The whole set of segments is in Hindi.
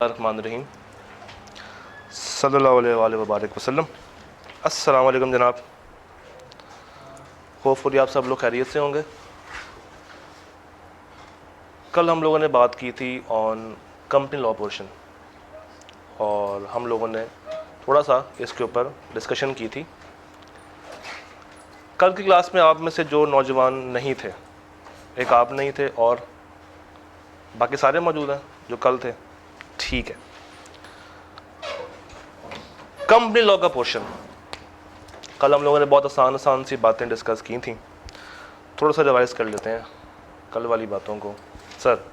रहमान सल्लल्लाहु अलैहि वबारक वसल्लम। अस्सलाम वालेकुम जनाब। होपफुली आप सब लोग खैरियत से होंगे। कल हम लोगों ने बात की थी ऑन कंपनी लॉ पोर्शन और हम लोगों ने थोड़ा सा इसके ऊपर डिस्कशन की थी। कल की क्लास में आप में से जो नौजवान नहीं थे, एक आप नहीं थे और बाकी सारे मौजूद हैं जो कल थे, ठीक है। कंपनी लॉ का पोर्शन कल हम लोगों ने बहुत आसान सी बातें डिस्कस की थी। थोड़ा सा रिवाइज कर लेते हैं कल वाली बातों को। सर,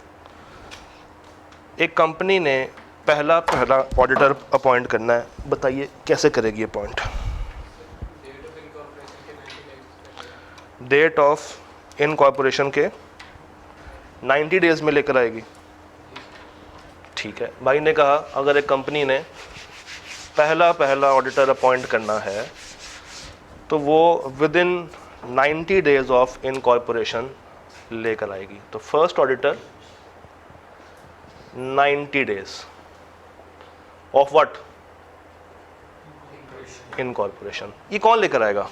एक कंपनी ने पहला ऑडिटर अपॉइंट करना है, बताइए कैसे करेगी अपॉइंट? डेट ऑफ इनकॉर्पोरेशन के 90 डेज में लेकर आएगी। ठीक है, भाई ने कहा अगर एक कंपनी ने पहला ऑडिटर अपॉइंट करना है तो वो with in 90 days of incorporation लेकर आएगी। तो first auditor 90 days of what? Incorporation. ये कौन लेकर आएगा?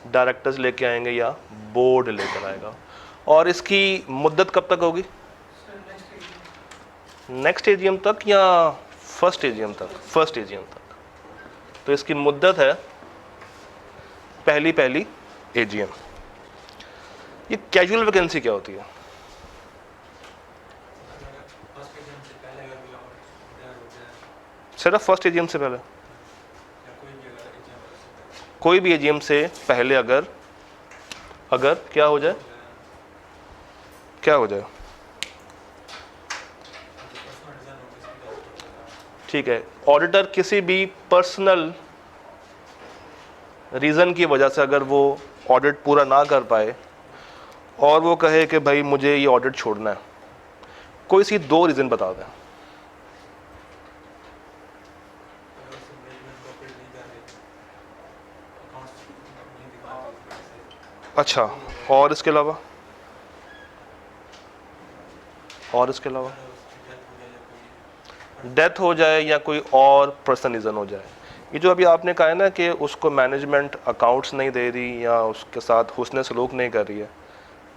डायरेक्टर्स लेके आएंगे या बोर्ड लेकर आएगा? और इसकी मुद्दत कब तक होगी? नेक्स्ट एजीएम तक या फर्स्ट एजीएम तक? फर्स्ट एजीएम तक। तो इसकी मुद्दत है पहली एजीएम। ये कैजुअल वैकेंसी क्या होती है? सिर्फ फर्स्ट एजीएम से पहले? कोई भी एजीएम से पहले अगर क्या हो जाए? ठीक है, ऑडिटर किसी भी पर्सनल रीज़न की वजह से अगर वो ऑडिट पूरा ना कर पाए और वो कहे कि भाई मुझे ये ऑडिट छोड़ना है, कोई सी 2 रीज़न बता दें। अच्छा, और इसके अलावा? डेथ हो जाए या कोई और पर्सनल रीज़न हो जाए। ये जो अभी आपने कहा है ना कि उसको मैनेजमेंट अकाउंट्स नहीं दे रही या उसके साथ हुस्न सलूक नहीं कर रही है,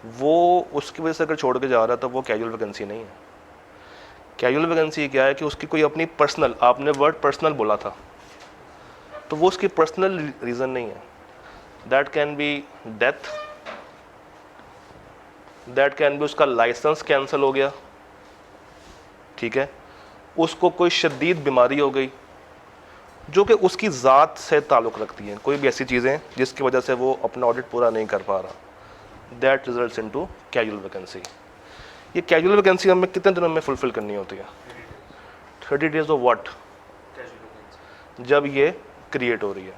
वो उसकी वजह से अगर छोड़ के जा रहा है तो वो कैजुअल वैकेंसी नहीं है। कैजुअल वैकेंसी क्या है कि उसकी कोई अपनी पर्सनल, आपने वर्ड पर्सनल बोला था, तो वो उसकी पर्सनल रीज़न नहीं है। That can be death, that can be उसका लाइसेंस कैंसिल हो गया, ठीक है, उसको कोई शदीद बीमारी हो गई जो कि उसकी ज़ात से ताल्लुक़ रखती है, कोई भी ऐसी चीज़ें जिसकी वजह से वो अपना ऑडिट पूरा नहीं कर पा रहा, that results into casual vacancy. ये कैजुअल वैकेंसी हमें कितने दिनों में फुलफिल करनी होती है? 30 डेज ऑफ व्हाट? जब ये क्रिएट हो रही है।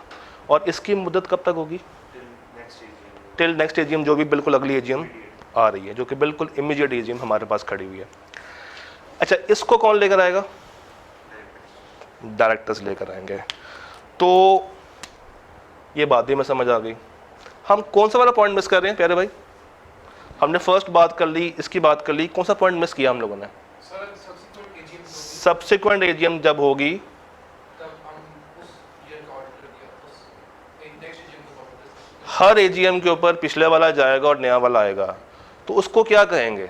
और इसकी मुद्दत कब तक होगी? टिल नेक्स्ट एजीएम, जो भी बिल्कुल अगली एजीएम आ रही है, जो कि बिल्कुल इमीडिएट एजीएम हमारे पास खड़ी हुई है। अच्छा, इसको कौन लेकर आएगा? डायरेक्टर्स लेकर आएंगे। तो ये बात भी मैं समझ आ गई। हम कौन सा वाला पॉइंट मिस कर रहे हैं प्यारे भाई? हमने फर्स्ट बात कर ली, इसकी बात कर ली, कौन सा पॉइंट मिस किया हम लोगों ने? सब्सिक्वेंट एजीएम जब होगी हर एजीएम के ऊपर पिछले वाला जाएगा और नया वाला आएगा, तो उसको क्या कहेंगे?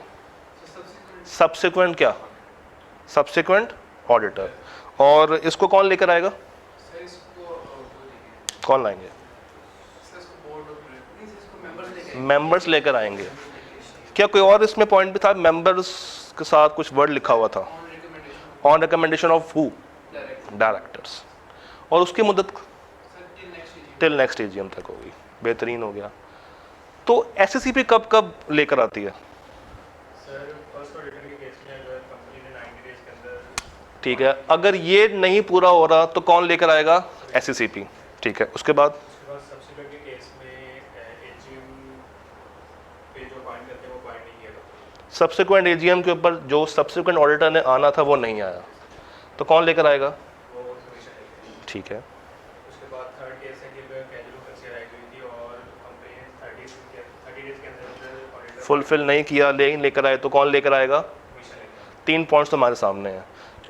सब्सिक्वेंट क्या? Subsequent auditor. और इसको कौन लेकर आएगा? कौन लाएंगे? मेंबर्स लेकर आएंगे। क्या कोई और इसमें पॉइंट भी था? मेंबर्स के साथ कुछ वर्ड लिखा हुआ था, on recommendation of who? Directors. और उसकी मुद्दत टिल नेक्स्ट एजीएम तक होगी। बेहतरीन हो गया। तो एसएससीपी कब लेकर आती है? ठीक है, अगर ये नहीं पूरा हो रहा तो कौन लेकर आएगा? एसएससीपी। ठीक है, उसके बाद सब्सिक्वेंट एजीएम के ऊपर जो सब्सिक्वेंट ऑडिटर ने आना था वो नहीं आया, तो कौन लेकर आएगा? ठीक है। उसके बाद थर्ड केस है कि कैजुअल वैकेंसी आई हुई थी और कंपनी ने 30 डेज के अंदर फुलफिल नहीं किया, लेकिन लेकर आए, तो कौन लेकर आएगा? 3 पॉइंट्स तो हमारे सामने हैं।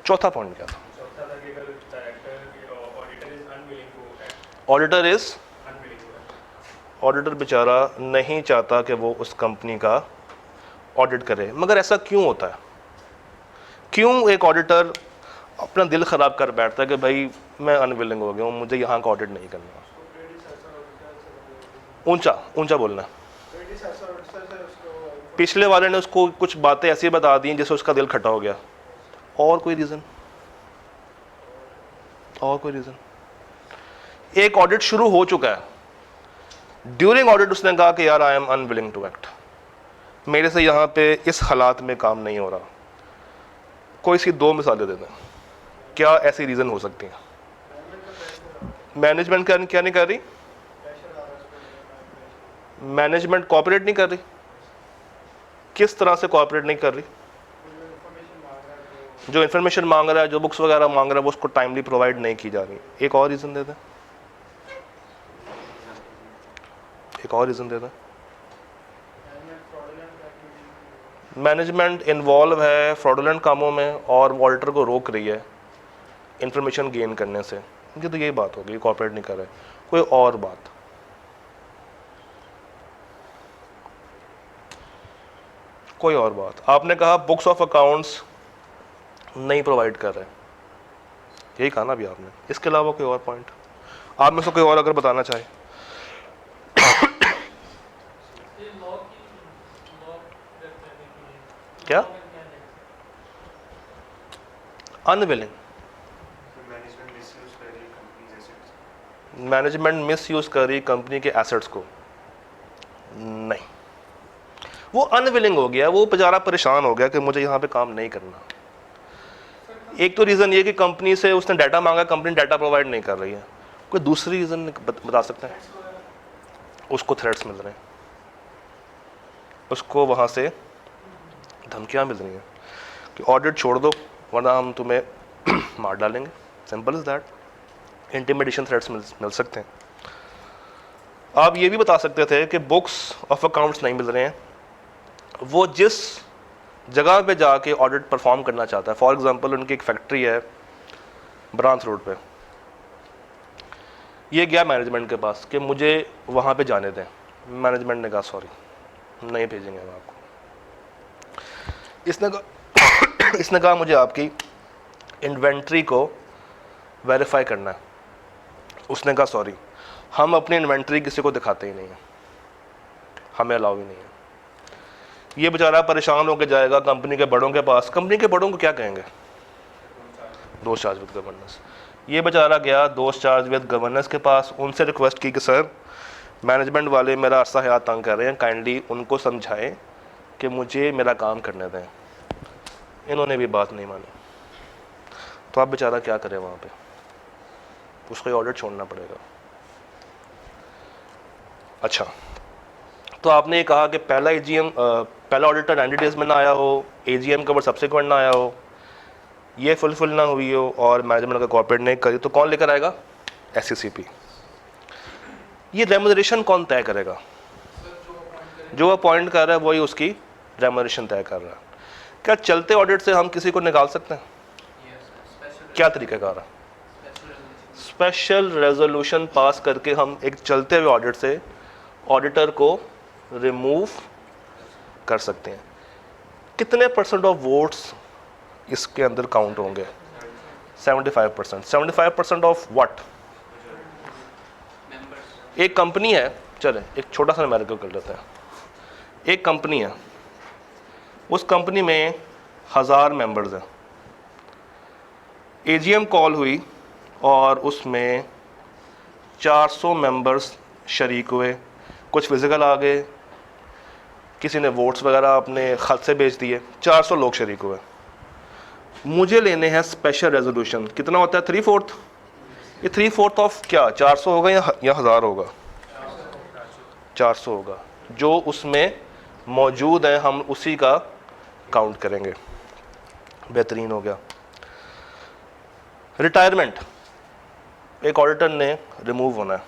चौथा पॉइंट क्या था? ऑडिटर इज, ऑडिटर बेचारा नहीं चाहता कि वो उस कंपनी का ऑडिट करे। मगर ऐसा क्यों होता है? क्यों एक ऑडिटर अपना दिल ख़राब कर बैठता है कि भाई मैं अनविलिंग हो गया हूँ, मुझे यहाँ का ऑडिट नहीं करना? ऊंचा ऊंचा बोलना। पिछले वाले ने उसको कुछ बातें ऐसी बता दी जिससे उसका दिल खट्टा हो गया। और कोई रीज़न? और कोई रीज़न? एक ऑडिट शुरू हो चुका है, ड्यूरिंग ऑडिट उसने कहा कि यार I am unwilling to act, मेरे से यहाँ पे इस हालात में काम नहीं हो रहा। कोई सी 2 मिसालें दे दें, क्या ऐसी रीज़न हो सकती हैं? मैनेजमेंट क्या नहीं कर रही? मैनेजमेंट कोऑपरेट नहीं कर रही। किस तरह से कोऑपरेट नहीं कर रही? जो इन्फॉर्मेशन मांग रहा है, जो बुक्स वगैरह मांग रहा है, वो उसको टाइमली प्रोवाइड नहीं की जा रही। एक और रीज़न दे दें, एक और रीज़न दे दें। मैनेजमेंट इन्वॉल्व है फ्रॉडुलेंट कामों में और ऑडिटर को रोक रही है इंफॉर्मेशन गेन करने से। ये तो यही बात होगी, कोऑपरेट नहीं कर रहे। कोई और बात? कोई और बात? आपने कहा बुक्स ऑफ अकाउंट्स नहीं प्रोवाइड कर रहे, यही कहा ना अभी आपने। इसके अलावा कोई और पॉइंट आप में से कोई और अगर बताना चाहे? क्या? अनविलिंग। मैनेजमेंट मिस यूज कर रही कंपनी के एसेट्स को? नहीं, वो अनविलिंग हो गया, वो बेचारा परेशान हो गया कि मुझे यहाँ पे काम नहीं करना। एक तो रीज़न ये कि कंपनी से उसने डाटा मांगा, कंपनी डाटा प्रोवाइड नहीं कर रही है। कोई दूसरी रीज़न बता सकते हैं? उसको थ्रेट्स मिल रहे हैं, उसको वहाँ से धमकियाँ मिल रही हैं कि ऑडिट छोड़ दो वरना हम तुम्हें मार डालेंगे। Simple is that. Intimidation threats मिल सकते हैं। आप ये भी बता सकते थे कि बुक्स ऑफ अकाउंट्स नहीं मिल रहे हैं, वो जिस जगह पे जाके ऑडिट परफॉर्म करना चाहता है। फॉर एग्जांपल उनकी एक फैक्ट्री है ब्रांच रोड पे, ये गया मैनेजमेंट के पास कि मुझे वहाँ पे जाने दें। मैनेजमेंट ने कहा सॉरी, नहीं भेजेंगे हम आपको। इसने कहा मुझे आपकी इन्वेंट्री को वेरीफाई करना है। उसने कहा सॉरी, हम अपनी इन्वेंट्री किसी को दिखाते ही नहीं है, हमें अलाउ ही नहीं है। ये बेचारा परेशान होकर जाएगा कंपनी के बड़ों के पास। कंपनी के बड़ों को क्या कहेंगे? दोस्त चार्ज विद गवर्नेंस। ये बेचारा गया दोस्त चार्ज विद गवर्नेंस के पास, उनसे रिक्वेस्ट की कि सर मैनेजमेंट वाले मेरा अरसा हयात तंग कर रहे हैं, काइंडली उनको समझाएं कि मुझे मेरा काम करने दें। इन्होंने भी बात नहीं मानी, तो आप बेचारा क्या करें वहाँ पे? उसको ऑडिट छोड़ना पड़ेगा। अच्छा, तो आपने ये कहा कि पहला एजीएम, पहला ऑडिटर 90 डेज में ना आया हो, एजीएम का सब्सिक्वेंट ना आया हो, ये फुलफिल ना हुई हो और मैनेजमेंट का कोऑपरेट नहीं करी, तो कौन लेकर आएगा? एससीसीपी। ये रेम्यूनरेशन कौन तय करेगा? जो अपॉइंट कर रहा है वही उसकी रेम्यूनरेशन तय कर रहा है। क्या चलते ऑडिट से हम किसी को निकाल सकते हैं? क्या तरीक़ाकार है? स्पेशल रेजोल्यूशन पास करके हम एक चलते हुए ऑडिट से ऑडिटर को रिमूव कर सकते हैं। कितने परसेंट ऑफ वोट्स इसके अंदर काउंट होंगे? 75%। 75% ऑफ व्हाट? एक कंपनी है, चले एक छोटा सा न्यूमेरिकल कर लेते हैं। एक कंपनी है, उस कंपनी में 1000 मेंबर्स हैं। एजीएम कॉल हुई और उसमें 400 मेंबर्स शरीक हुए। कुछ फिजिकल आ गए, किसी ने वोट्स वगैरह अपने खत से भेज दिए, 400 लोग शरीक हुए। मुझे लेने हैं स्पेशल रेजोल्यूशन। कितना होता है? 3/4। ये 3/4 ऑफ क्या 400 होगा या 1000 होगा? 400 होगा। जो उसमें मौजूद है हम उसी का काउंट करेंगे। बेहतरीन हो गया। रिटायरमेंट, एक ऑडिटर ने रिमूव होना है,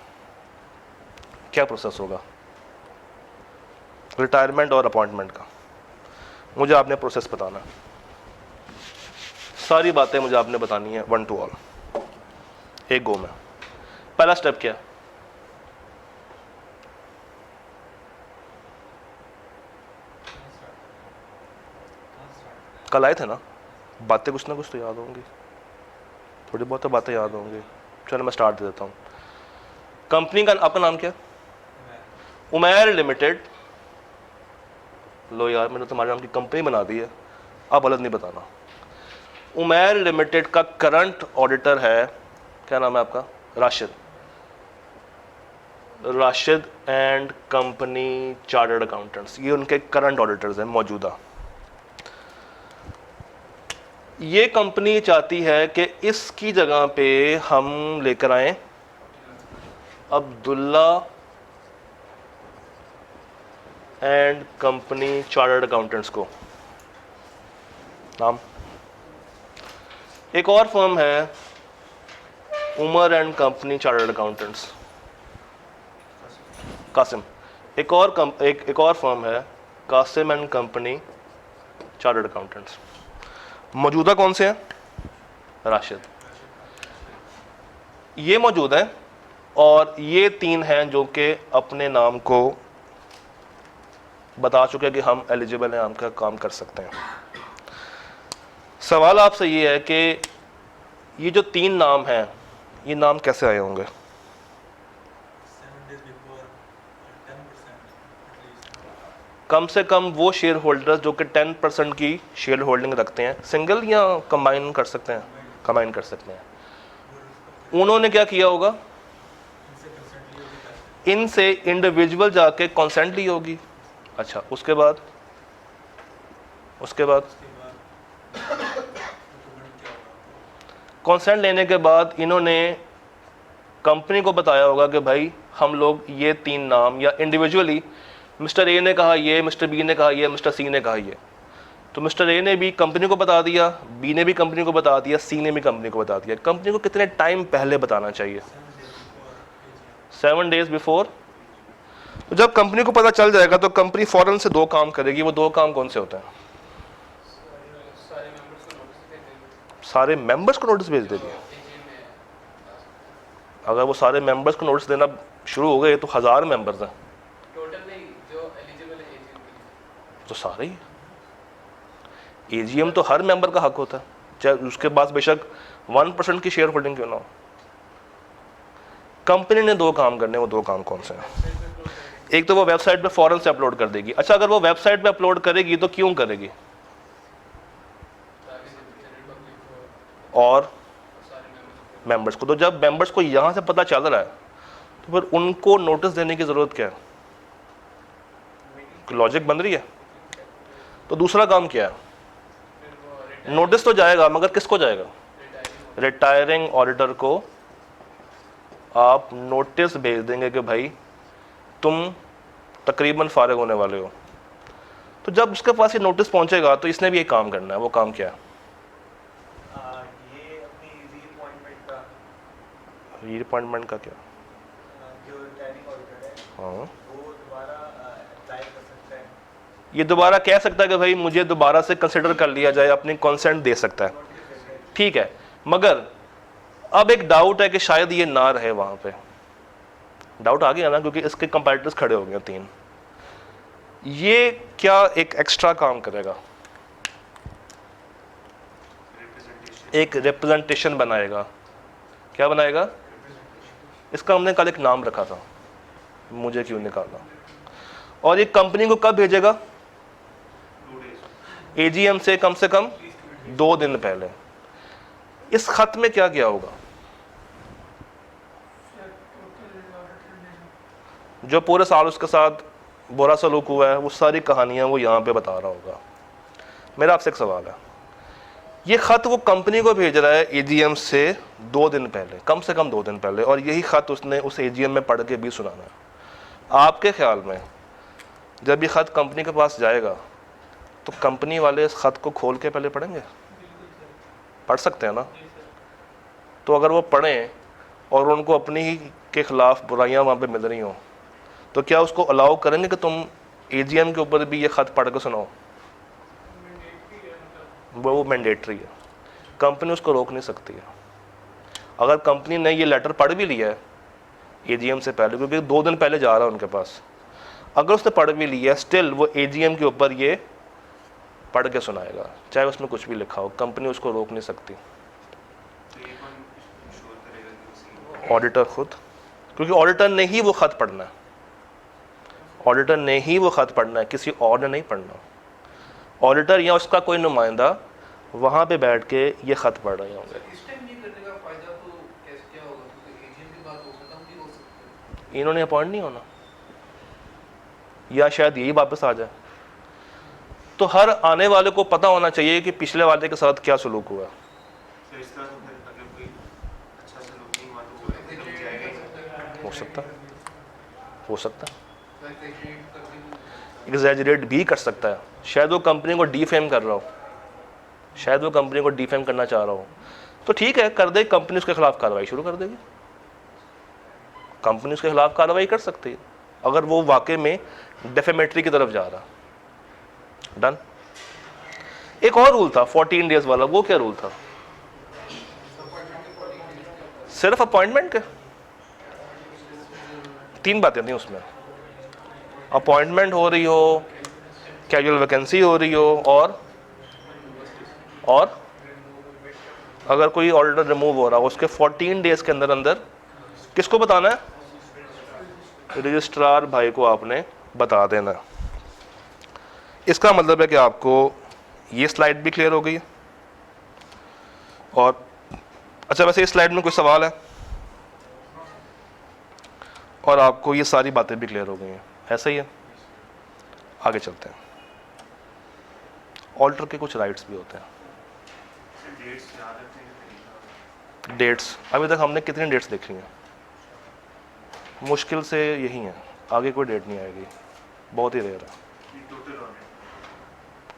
क्या प्रोसेस होगा? रिटायरमेंट और अपॉइंटमेंट का। मुझे आपने प्रोसेस बताना है, सारी बातें मुझे आपने बतानी है, 1 to all, एक गो में। पहला स्टेप क्या है? कल आए थे ना, बातें कुछ ना कुछ तो याद होंगी, थोड़ी बहुत तो बातें याद होंगी। चलो मैं स्टार्ट दे देता हूँ। कंपनी का आपका नाम क्या? उमैर लिमिटेड। लो यार, मैंने तुम्हारे नाम की कंपनी बना दी है, अब गलत नहीं बताना। उमैर लिमिटेड का करंट ऑडिटर है, क्या नाम है आपका? Rashid. Rashid and company chartered accountants, ये उनके करंट ऑडिटर्स हैं मौजूदा। ये कंपनी चाहती है कि इसकी जगह पे हम लेकर आए Abdullah and company chartered accountants को। नाम। एक और फर्म है Umar and company chartered accountants, Qasim. एक और फर्म है Qasim and company chartered accountants. मौजूदा कौन से हैं? राशिद। ये मौजूद है और ये 3 हैं जो कि अपने नाम को बता चुके हैं कि हम एलिजिबल हैं, हम का काम कर सकते हैं। सवाल आपसे ये है कि ये जो 3 नाम हैं, ये नाम कैसे आए होंगे? कम से कम वो शेयर होल्डर्स जो कि 10% की शेयर होल्डिंग रखते हैं, सिंगल या कंबाइन कर सकते हैं? कंबाइन कर सकते हैं। उन्होंने क्या किया होगा? इनसे इंडिविजुअल जाके कंसेंट ली होगी। अच्छा, उसके बाद कंसेंट लेने के बाद इन्होंने कंपनी को बताया होगा कि भाई हम लोग ये 3 नाम, या इंडिविजुअली मिस्टर ए ने कहा ये, मिस्टर बी ने कहा ये, मिस्टर सी ने कहा ये, तो मिस्टर ए ने भी कंपनी को बता दिया, बी ने भी कंपनी को बता दिया, सी ने भी कंपनी को बता दिया। कंपनी को कितने टाइम पहले बताना चाहिए? 7 days बिफोर। तो जब कंपनी को पता चल जाएगा तो कंपनी फौरन से 2 काम करेगी। वो 2 काम कौन से होते हैं? सारे मेंबर्स को नोटिस भेज देगी। अगर वो सारे मेंबर्स को नोटिस देना शुरू हो गए तो 1000 मेंबर्स हैं टोटल नहीं, जो एलिजिबल है एजीएम के लिए, तो सारे ही। एजीएम तो हर मेंबर का हक होता है, चाहे उसके पास बेशक 1% की शेयर होल्डिंग क्यों ना हो। कंपनी ने 2 काम करने, वो 2 काम कौन से हैं? एक तो वो वेबसाइट पे फौरन से अपलोड कर देगी। अच्छा, अगर वो वेबसाइट पे अपलोड करेगी तो क्यों करेगी? और मेंबर्स को, तो जब मेंबर्स को यहां से पता चल रहा है तो फिर उनको नोटिस देने की जरूरत क्या है? लॉजिक बन रही है। तो दूसरा काम क्या है? नोटिस तो जाएगा, मगर किसको जाएगा? रिटायरिंग ऑडिटर को आप नोटिस भेज देंगे कि भाई तुम तकरीबन फारिग होने वाले हो। तो जब उसके पास ये नोटिस पहुंचेगा तो इसने भी एक काम करना है। वो काम क्या है? ये अपनी री-अपॉइंटमेंट का क्या? जो रिटायरिंग ऑडिटर है, हाँ, वो दोबारा अप्लाई कर सकता है, ये दोबारा कह सकता है कि भाई मुझे दोबारा से कंसिडर कर लिया जाए, अपनी कंसेंट दे सकता है। ठीक है, मगर अब एक डाउट है कि शायद ये ना रहे वहां पे। डाउट आ गया ना, क्योंकि इसके कंपैरेटर्स खड़े हो गए 3। ये क्या एक एक्स्ट्रा काम करेगा? एक रिप्रेजेंटेशन बनाएगा। क्या बनाएगा? इसका हमने कल एक नाम रखा था, मुझे क्यों निकालना। और ये कंपनी को कब भेजेगा? एजीएम से कम 2 दिन पहले। इस खत में क्या क्या होगा? जो पूरे साल उसके साथ बुरा सलूक हुआ है, वो सारी कहानियां वो यहां पे बता रहा होगा। मेरा आपसे एक सवाल है, ये खत वो कंपनी को भेज रहा है एजीएम से 2 दिन पहले, कम से कम 2 दिन पहले, और यही खत उसने उस एजीएम में पढ़ के भी सुनाना है। आपके ख्याल में जब ये खत कंपनी के पास जाएगा तो कंपनी वाले इस खत को खोल के पहले पढ़ेंगे? पढ़ सकते हैं ना? तो अगर वो पढ़ें और उनको अपनी ही के खिलाफ बुराइयां वहां पे मिल रही हों, तो क्या उसको अलाउ करेंगे कि तुम एजीएम के ऊपर भी ये ख़त पढ़ के सुनाओ, वो मैंडेटरी है, कंपनी उसको रोक नहीं सकती है। अगर कंपनी ने ये लेटर पढ़ भी लिया है एजीएम से पहले, क्योंकि 2 दिन पहले जा रहा है उनके पास, अगर उसने पढ़ भी लिया स्टिल वो एजीएम के ऊपर ये पढ़ के सुनाएगा, चाहे उसमें कुछ भी लिखा हो, कंपनी उसको रोक नहीं सकती। ऑडिटर खुद, क्योंकि ऑडिटर ने ही वो ख़त पढ़ना है, ऑडिटर ने ही वो ख़त पढ़ना है, किसी और ने नहीं पढ़ना। ऑडिटर या उसका कोई नुमाइंदा वहाँ पे बैठ के ये ख़त पढ़ रहे होंगे। इस टाइम ये करने का फायदा तो कैसे क्या होगा, क्योंकि एजीएम की बात हो खत्म नहीं हो सकती। इन्होंने अपॉइंट नहीं होना, या शायद यही वापस आ जाए। तो हर आने वाले को पता होना चाहिए कि पिछले वाले के साथ क्या सलूक हुआ। हो सकता एग्जैजरेट भी कर सकता है, शायद वो कंपनी को डीफेम कर रहा हो, शायद वो कंपनी को डीफेम करना चाह रहा हो, तो ठीक है कर दे, कंपनी उसके खिलाफ कार्रवाई शुरू कर देगी, कंपनी उसके खिलाफ कार्रवाई कर सकती है अगर वो वाकई में डेफेमेटरी की तरफ जा रहा। डन। एक और रूल था 14 डेज वाला, वो क्या रूल था? सिर्फ अपॉइंटमेंट के 3 बातें थी उसमें, अपॉइंटमेंट हो रही हो, कैजुअल वैकेंसी हो रही हो, और अगर कोई ऑर्डर रिमूव हो रहा हो उसके 14 डेज के अंदर अंदर किसको बताना है? रजिस्ट्रार भाई को आपने बता देना। इसका मतलब है कि आपको ये स्लाइड भी क्लियर हो गई है। और अच्छा, वैसे इस स्लाइड में कोई सवाल है? और आपको ये सारी बातें भी क्लियर हो गई हैं, ऐसा ही है? आगे चलते हैं। ऑल्टर के कुछ राइट्स भी होते हैं। डेट्स, अभी तक हमने कितनी डेट्स देखी हैं? मुश्किल से यही है, आगे कोई डेट नहीं आएगी, बहुत ही रेयर है।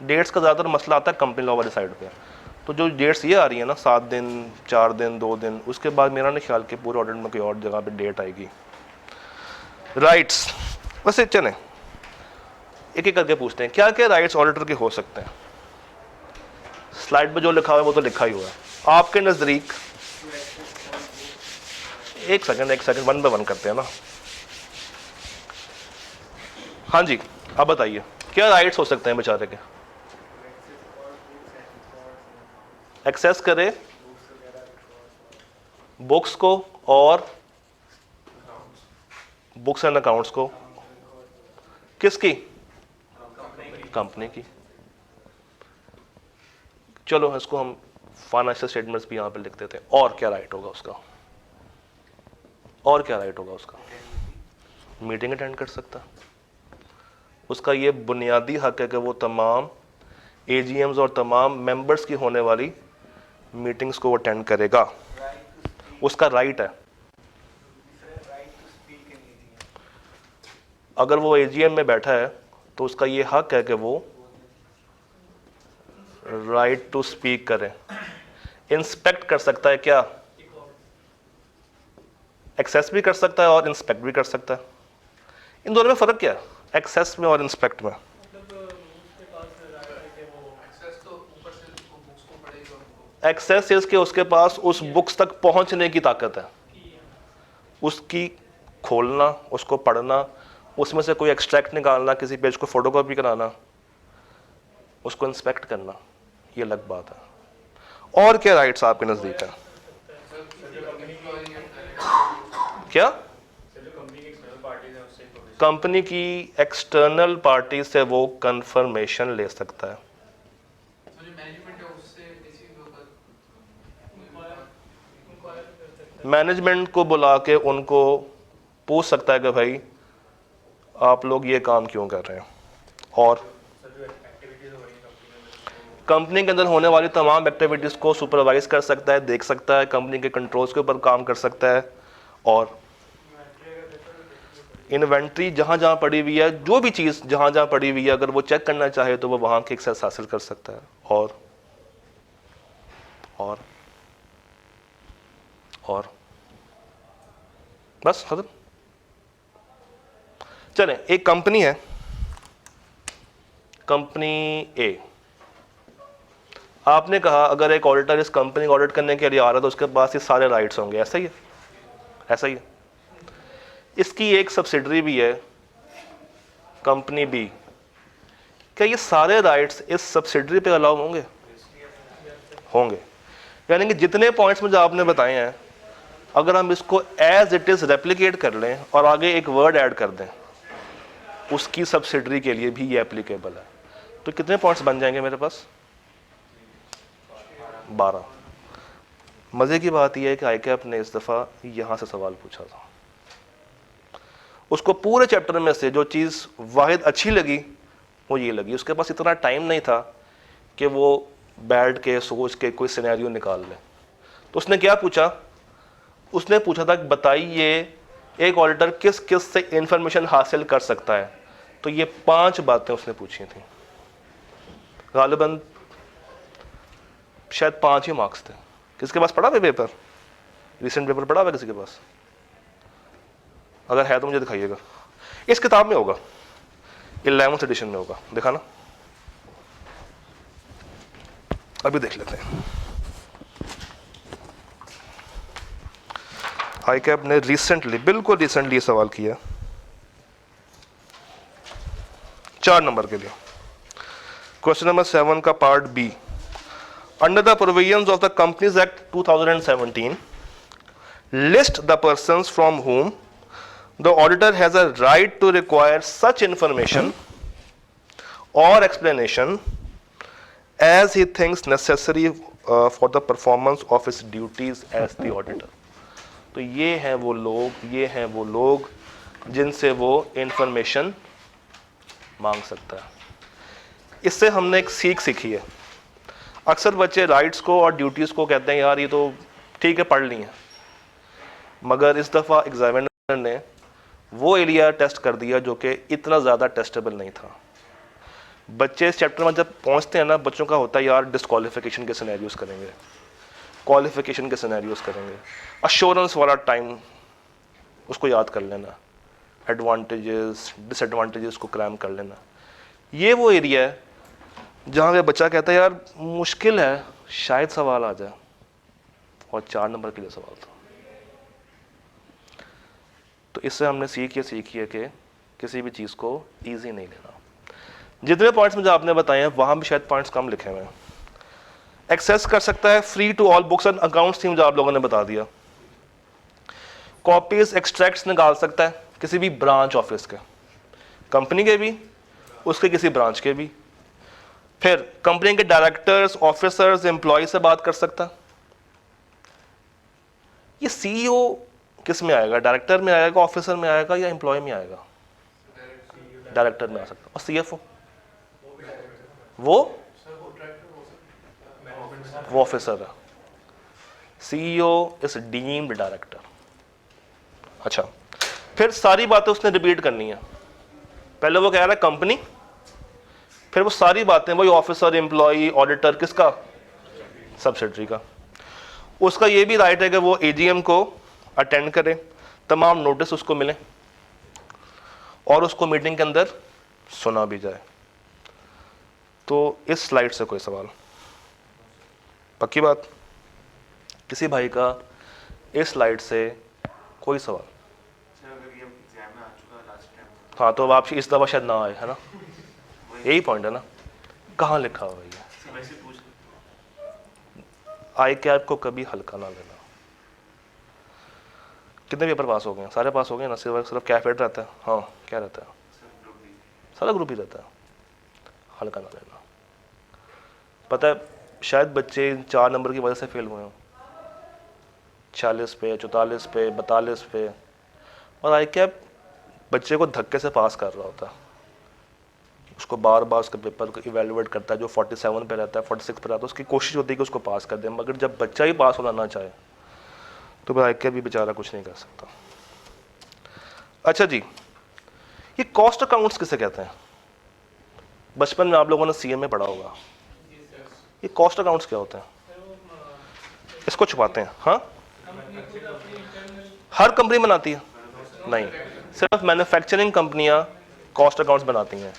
डेट्स का ज़्यादातर मसला आता है कंपनी लॉ वाली साइड पे। तो जो डेट्स ये आ रही है ना, 7 दिन, 4 दिन, 2 दिन, उसके बाद मेरा नहीं ख्याल कि पूरे ऑडिट में कोई और जगह पे डेट आएगी। राइट्स, वैसे चलें एक एक करके पूछते हैं, क्या क्या राइट्स ऑडिटर के हो सकते हैं? स्लाइड पे जो लिखा हुआ है वो तो लिखा ही हुआ है। आपके नज़दीक, एक सेकंड, 1 बाय 1 करते हैं ना। हाँ जी, अब बताइए क्या राइट्स हो सकते हैं बेचारे के? एक्सेस करे बुक्स को और बुक्स एंड अकाउंट्स को, किसकी? कंपनी की। चलो इसको हम फाइनेंशियल स्टेटमेंट्स भी यहां पे लिख देते हैं। और क्या राइट होगा उसका? और क्या राइट होगा उसका? मीटिंग अटेंड कर सकता है, उसका ये बुनियादी हक है कि वो तमाम एजीएम्स और तमाम मेंबर्स की होने वाली मीटिंग्स को अटेंड करेगा, उसका राइट है। अगर वो एजीएम में बैठा है तो उसका ये हक है कि वो राइट टू स्पीक करे। इंस्पेक्ट कर सकता है क्या? एक्सेस भी कर सकता है और इंस्पेक्ट भी कर सकता है। इन दोनों में फ़र्क क्या है, एक्सेस में और इंस्पेक्ट में? एक्सेस है कि उसके पास उस बुक्स तक पहुंचने की ताकत है, उसकी खोलना, उसको पढ़ना, उसमें से कोई एक्सट्रैक्ट निकालना, किसी पेज को फोटोकॉपी कराना, उसको इंस्पेक्ट करना, ये अलग बात है। और क्या राइट्स आपके नज़दीक है? क्या? कंपनी की एक्सटर्नल पार्टी से वो कंफर्मेशन ले सकता है। मैनेजमेंट को बुला के उनको पूछ सकता है कि भाई आप लोग ये काम क्यों कर रहे हैं। और कंपनी के अंदर होने वाली तमाम एक्टिविटीज़ को सुपरवाइज कर सकता है, देख सकता है, कंपनी के कंट्रोल्स के ऊपर काम कर सकता है। और इन्वेंट्री जहाँ जहाँ पड़ी हुई है, जो भी चीज़ जहाँ जहाँ पड़ी हुई है, अगर वो चेक करना चाहे तो वो वहाँ की एक्सेस हासिल कर सकता है। और बस खत्म। चलें, एक कंपनी है, कंपनी ए, आपने कहा अगर एक ऑडिटर इस कंपनी को ऑडिट करने के लिए आ रहा है तो उसके पास ये सारे राइट्स होंगे, ऐसा ही है? ऐसा ही है। इसकी एक सब्सिडरी भी है कंपनी बी, क्या ये सारे राइट्स इस सब्सिडरी पे अलाउ होंगे? होंगे। यानी कि जितने पॉइंट्स मुझे आपने बताए हैं, अगर हम इसको एज इट इज रेप्लिकेट कर लें और आगे एक वर्ड ऐड कर दें, उसकी सब्सिडरी के लिए भी ये एप्लीकेबल है, तो कितने पॉइंट्स बन जाएंगे मेरे पास? 12। मजे की बात यह है कि आईकैप ने इस दफा यहां से सवाल पूछा था, उसको पूरे चैप्टर में से जो चीज वाहिद अच्छी लगी वो ये लगी, उसके पास इतना टाइम नहीं था कि वो बैठ के सोच के कोई सिनेरियो निकाल ले। तो उसने क्या पूछा? उसने पूछा था कि बताइए एक ऑडिटर किस किस से इंफॉर्मेशन हासिल कर सकता है। तो ये 5 बातें उसने पूछी थी, गालिबन शायद 5 ही मार्क्स थे। किसके पास पढ़ा हुआ पेपर? रिसेंट पेपर पढ़ा हुआ किसी के पास? अगर है तो मुझे दिखाइएगा। इस किताब में होगा, 11th एडिशन में होगा, देखा ना? अभी देख लेते हैं। आईकैप ने रिसेंटली, बिल्कुल रिसेंटली सवाल किया 4 नंबर के लिए। क्वेश्चन नंबर 7 का part B, under the provisions of the companies act 2017 list the persons from whom the auditor has a right to require such information or explanation as he thinks necessary for the performance of his duties as the auditor। तो ये हैं वो लोग जिनसे वो इंफॉर्मेशन मांग सकता है। इससे हमने एक सीख सीखी है। अक्सर बच्चे राइट्स को और ड्यूटीज़ को कहते हैं यार ये तो ठीक है पढ़ ली है, मगर इस दफ़ा एग्जामिनर ने वो एरिया टेस्ट कर दिया जो कि इतना ज़्यादा टेस्टेबल नहीं था। बच्चे इस चैप्टर में जब पहुंचते हैं ना, बच्चों का होता है यार डिस्क्वालिफिकेशन के सिनेरियोस करेंगे, क्वालिफिकेशन के सिनेरियोस करेंगे, अश्योरेंस वाला टाइम उसको याद कर लेना, एडवांटेजेस डिसएडवांटेजेस को क्रैम कर लेना। ये वो एरिया है जहाँ पे बच्चा कहता है यार मुश्किल है, शायद सवाल आ जाए, और 4 नंबर के लिए सवाल था। तो इससे हमने सीखी है कि किसी भी चीज़ को इजी नहीं लेना। जितने पॉइंट्स मुझे आपने बताए हैं वहाँ भी शायद पॉइंट्स कम लिखे हुए हैं। एक्सेस कर सकता है free to all books and accounts थी, मुझे आप लोगों ने बता दिया। कॉपीज एक्सट्रैक्ट्स निकाल सकता है किसी भी ब्रांच ऑफिस के, कंपनी के भी, उसके किसी ब्रांच के भी। फिर कंपनी के डायरेक्टर्स, ऑफिसर्स, एम्प्लॉय से बात कर सकता है। ये सीईओ किस में आएगा? डायरेक्टर में आएगा, ऑफिसर में आएगा, या एम्प्लॉय में आएगा? डायरेक्टर में आ सकता है। और सीएफओ वो ऑफिसर है। CEO is deemed director. अच्छा, फिर सारी बातें उसने रिपीट करनी है। पहले वो कह रहा है कंपनी, फिर वो सारी बातें वही ऑफिसर, एम्प्लॉय, ऑडिटर, किसका? सब्सिडरी का। उसका ये भी राइट है कि वो एजीएम को अटेंड करे, तमाम नोटिस उसको मिले और उसको मीटिंग के अंदर सुना भी जाए। तो इस स्लाइड से कोई सवाल? पक्की बात? किसी भाई का इस स्लाइड से कोई सवाल? हाँ, तो आप इस दफा शायद ना आए, है ना? यही पॉइंट है ना? कहाँ लिखा हुआ है? आईकैप को कभी हल्का ना लेना। कितने पेपर पास हो गए? सारे पास हो गए ना? सिर्फ कैफेट रहता है। हाँ, क्या रहता है? सारा ग्रुप ही रहता है। हल्का ना लेना। पता है शायद बच्चे 4 नंबर की वजह से फेल हुए हों, 46 पे, 44 पे, 42 पे, और आईकैप बच्चे को धक्के से पास कर रहा होता है। उसको बार बार उसके पेपर को इवेलुएट करता है। जो 47 पे रहता है, 46 पे रहता है, उसकी कोशिश होती है कि उसको पास कर दे, मगर जब बच्चा ही पास होना ना चाहे तो फिर आईकैप भी बेचारा कुछ नहीं कर सकता। अच्छा जी, ये कॉस्ट अकाउंट्स किसे कहते हैं? बचपन में आप लोगों ने सीए में पढ़ा होगा। ये कॉस्ट अकाउंट्स क्या होते हैं? इसको छुपाते हैं। हाँ, हर कंपनी बनाती है? नहीं, सिर्फ मैन्युफैक्चरिंग कंपनियां कॉस्ट अकाउंट्स बनाती हैं।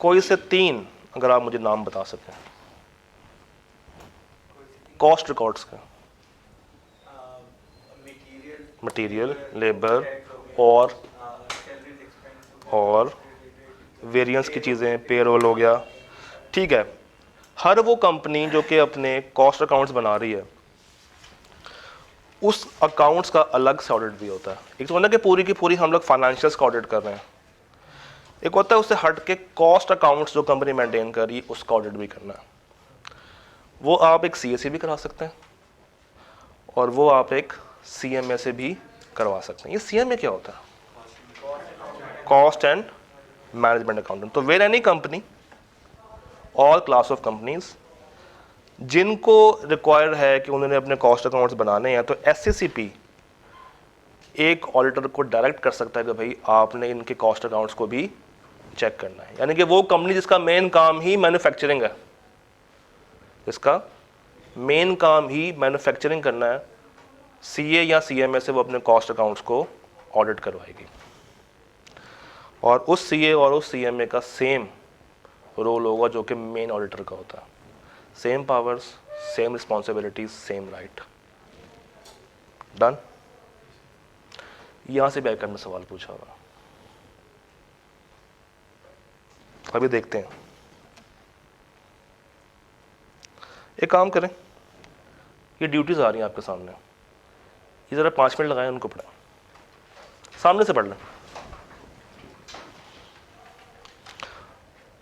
कोई से 3 अगर आप मुझे नाम बता सकें कॉस्ट रिकॉर्ड्स का। मटेरियल, लेबर और वेरिएंस की चीज़ें, पेरोल हो गया, ठीक है। हर वो कंपनी जो कि अपने कॉस्ट अकाउंट्स बना रही है उस अकाउंट्स का अलग से ऑडिट भी होता है। एक तो होता है कि पूरी की पूरी हम लोग फाइनेंशियल्स का ऑडिट कर रहे हैं, एक होता है उससे हट के कॉस्ट अकाउंट्स जो कंपनी मेंटेन कर रही है उसका ऑडिट भी करना है। वो आप एक CA से भी करा सकते हैं और वो आप एक CMA से भी करवा सकते हैं। ये CMA क्या होता है? Cost and management accountant. तो where any company, all class of companies जिनको रिक्वायर है कि उन्होंने अपने कॉस्ट अकाउंट्स बनाने हैं, तो SCCP एक ऑडिटर को डायरेक्ट कर सकता है कि भाई आपने इनके कॉस्ट अकाउंट्स को भी चेक करना है। यानी कि वो कंपनी जिसका मेन काम ही मैन्युफैक्चरिंग है, जिसका मेन काम ही मैन्युफैक्चरिंग करना है, CA या CMA से वो अपने कॉस्ट अकाउंट्स को ऑडिट करवाएगी। और उस CA और उस CMA का सेम रोल होगा जो कि मेन ऑडिटर का होता है। Same powers, same responsibilities, same right. Done. यहां से बैकएंड में सवाल पूछा हुआ, अभी देखते हैं। एक काम करें, ये ड्यूटीज आ रही हैं आपके सामने, ये जरा 5 मिनट लगाएं, उनको पढ़ें, सामने से पढ़ लें।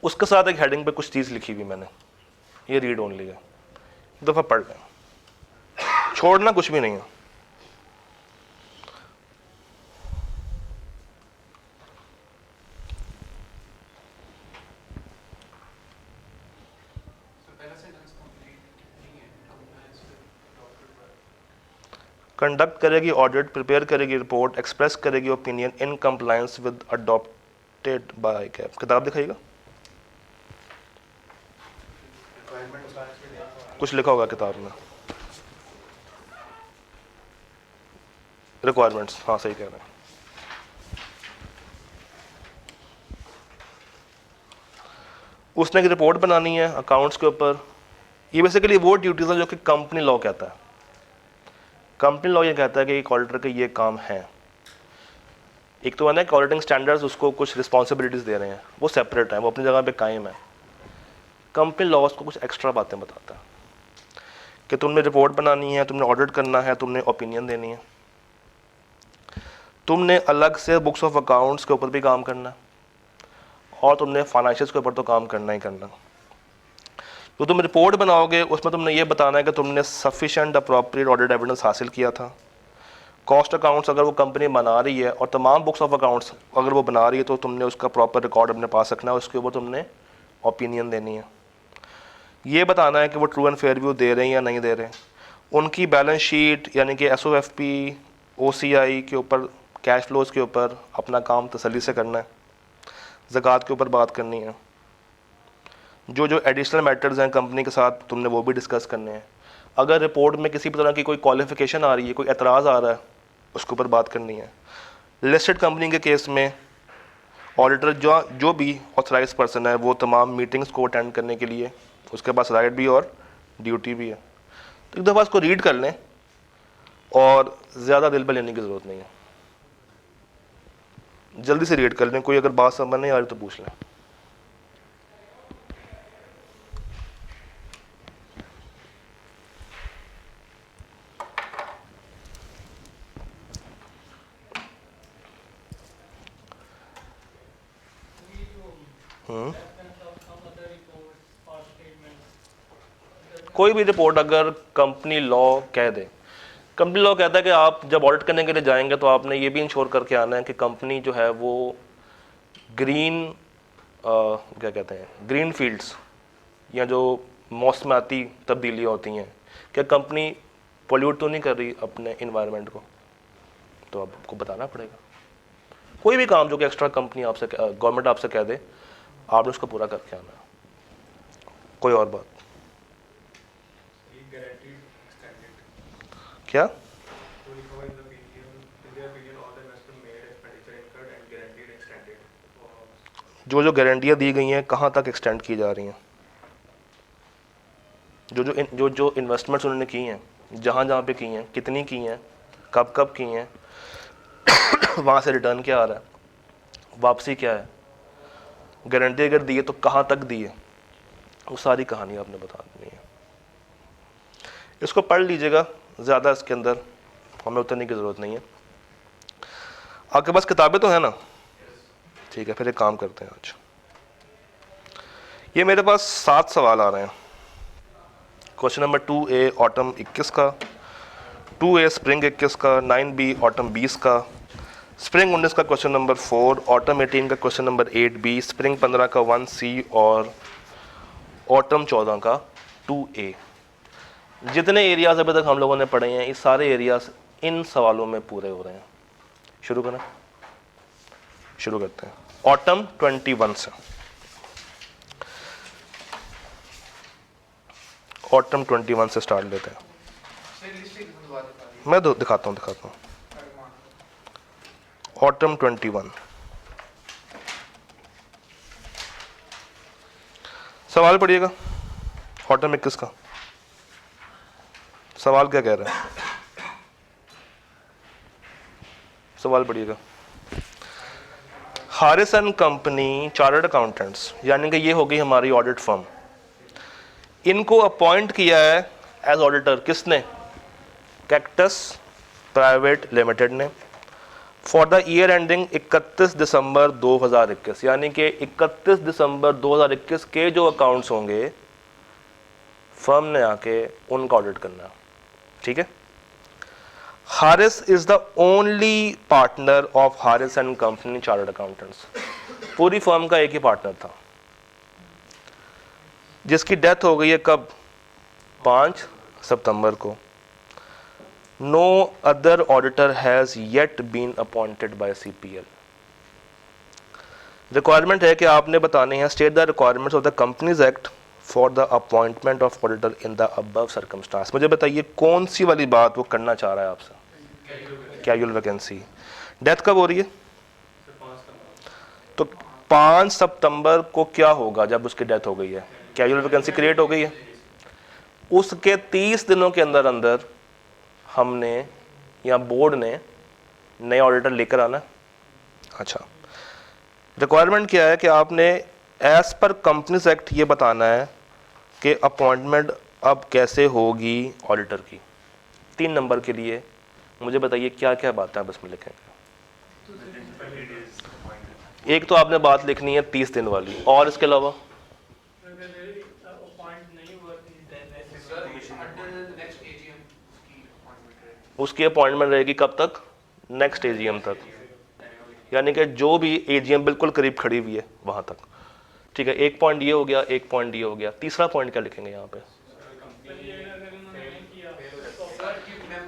उसके साथ एक हेडिंग पे कुछ चीज़ लिखी हुई मैंने, ये रीड ओनली है, एक दफ़ा पढ़ लें, छोड़ना कुछ भी नहीं है। कंडक्ट करेगी ऑडिट, प्रिपेयर करेगी रिपोर्ट, एक्सप्रेस करेगी opinion in compliance with adopted by cap. किताब दिखाइएगा, कुछ लिखा होगा किताब में, रिक्वायरमेंट्स, हाँ सही कह रहे हैं। उसने एक रिपोर्ट बनानी है अकाउंट्स के ऊपर। ये बेसिकली वो ड्यूटीज है जो कि कंपनी लॉ कहता है। कंपनी लॉ ये कहता है कि एक ऑडिटर के ये काम है। एक तो है ना कि ऑडिटिंग स्टैंडर्ड्स उसको कुछ रिस्पॉन्सिबिलिटीज दे रहे हैं, वो सेपरेट है, वो अपनी जगह पे कायम है। कंपनी लॉ उसको कुछ एक्स्ट्रा बातें बताता है कि तुमने रिपोर्ट बनानी है, तुमने ऑडिट करना है, तुमने ओपिनियन देनी है, तुमने अलग से बुक्स ऑफ अकाउंट्स के ऊपर भी काम करना है, और तुमने फाइनेंशियल्स के ऊपर तो काम करना ही करना। तो तुम रिपोर्ट बनाओगे उसमें तुमने ये बताना है कि तुमने सफिशेंट अप्रोप्रिएट ऑडिट एविडेंस हासिल किया था। कॉस्ट अकाउंट्स अगर वो कंपनी बना रही है और तमाम बुक्स ऑफ अकाउंट्स अगर वो बना रही है तो तुमने उसका प्रॉपर रिकॉर्ड अपने पास रखना है, उसके ऊपर तुमने ओपिनियन देनी है। ये बताना है कि वो ट्रू एंड फेयर व्यू दे रहे हैं या नहीं दे रहे। उनकी बैलेंस शीट यानी कि SOFP, OCI के ऊपर, कैश फ्लोज के ऊपर अपना काम तसल्ली से करना है। ज़कात के ऊपर बात करनी है। जो जो एडिशनल मैटर्स हैं कंपनी के साथ तुमने वो भी डिस्कस करने हैं। अगर रिपोर्ट में किसी भी तरह की कोई क्वालिफिकेशन आ रही है, कोई एतराज़ आ रहा है, उसके ऊपर बात करनी है। लिस्टेड कंपनी के केस में ऑडिटर जो भी ऑथराइज पर्सन है वो तमाम मीटिंग्स को अटेंड करने के लिए उसके पास राइट भी और ड्यूटी भी है। तो एक दफ़ा इसको रीड कर लें और ज़्यादा दिल पर लेने की ज़रूरत नहीं है, जल्दी से रीड कर लें। कोई अगर बात समझ नहीं आ रही तो पूछ लें। कोई भी रिपोर्ट अगर कंपनी लॉ कह दे, कंपनी लॉ कहता है कि आप जब ऑडिट करने के लिए जाएंगे तो आपने ये भी इंश्योर करके आना है कि कंपनी जो है वो ग्रीन क्या कहते हैं, ग्रीन फील्ड्स या जो मौसमाती तब्दीलियाँ होती हैं, क्या कंपनी पोल्यूट तो नहीं कर रही अपने इन्वायरमेंट को, तो आपको बताना पड़ेगा। कोई भी काम जो कि एक्स्ट्रा कंपनी आपसे, गवर्नमेंट आपसे कह दे, आपने उसको पूरा करके आना है। कोई और बात क्या? जो जो गारंटियाँ दी गई हैं कहाँ तक एक्सटेंड की जा रही हैं, जो इन्वेस्टमेंट्स उन्होंने की हैं, जहाँ पे की हैं, कितनी की हैं, कब कब की हैं, वहाँ से रिटर्न क्या आ रहा है, वापसी क्या है, गारंटी अगर दी है तो कहाँ तक दी है, वो सारी कहानी आपने बता देनी है। इसको पढ़ लीजिएगा, ज़्यादा इसके अंदर हमें उतरने की ज़रूरत नहीं है। आपके पास किताबें तो है ना? ठीक है, फिर एक काम करते हैं आज। ये मेरे पास 7 सवाल आ रहे हैं। क्वेश्चन नंबर 2A ऑटम 21 का, 2A स्प्रिंग 21 का, 9B ऑटम 20 का, स्प्रिंग 19 का क्वेश्चन नंबर 4, ऑटम 18 का क्वेश्चन नंबर 8B, स्प्रिंग 15 का 1C और ऑटम 14 का 2A। जितने एरियाज अभी तक हम लोगों ने पढ़े हैं, ये सारे एरियाज इन सवालों में पूरे हो रहे हैं। शुरू करते हैं ऑटम 21 से। ऑटम 21 से स्टार्ट लेते हैं। मैं दिखाता हूँ ऑटम 21। सवाल पढ़िएगा ऑटम 21 का। सवाल क्या कह रहा है? सवाल पढ़िएगा। Haris and company chartered accountants, यानी कि ये हो गई हमारी ऑडिट फर्म, इनको अपॉइंट किया है एज ऑडिटर किसने? कैक्टस प्राइवेट लिमिटेड ने, फॉर द ईयर एंडिंग 31 दिसंबर 2021, यानी कि 31 दिसंबर 2021 के जो अकाउंट्स होंगे फर्म ने आके उनका ऑडिट करना। ठीक है। Haris is the only partner of Haris and company chartered accountants. पूरी फर्म का एक ही पार्टनर था जिसकी डेथ हो गई है कब? 5 सितंबर को। No other auditor has yet been appointed by CPL। Requirement है कि आपने बताने हैं state the requirements of the companies act for the appointment of auditor in the above circumstances. मुझे बताइए कौन सी वाली बात वो करना चाह रहा है आपसे? Casual vacancy. डेथ कब हो रही है? तो 5 सितंबर को क्या होगा जब उसकी डेथ हो गई है? कैजुअल वैकेंसी क्रिएट हो गई है। उसके 30 दिनों के अंदर अंदर हमने या बोर्ड ने नए ऑडिटर लेकर आना। अच्छा, रिक्वायरमेंट क्या है कि आपने एज पर कंपनीज एक्ट ये बताना है कि अपॉइंटमेंट अब कैसे होगी ऑडिटर की। 3 नंबर के लिए मुझे बताइए क्या क्या बातें आप इसमें लिखेंगे। एक तो आपने बात लिखनी है 30 दिन वाली, और इसके अलावा उसकी अपॉइंटमेंट रहेगी कब तक? नेक्स्ट AGM तक, यानी कि जो भी AGM बिल्कुल करीब खड़ी हुई है वहां तक। ठीक है, एक पॉइंट ये हो गया, एक पॉइंट ये हो गया। तीसरा पॉइंट क्या लिखेंगे यहाँ पे?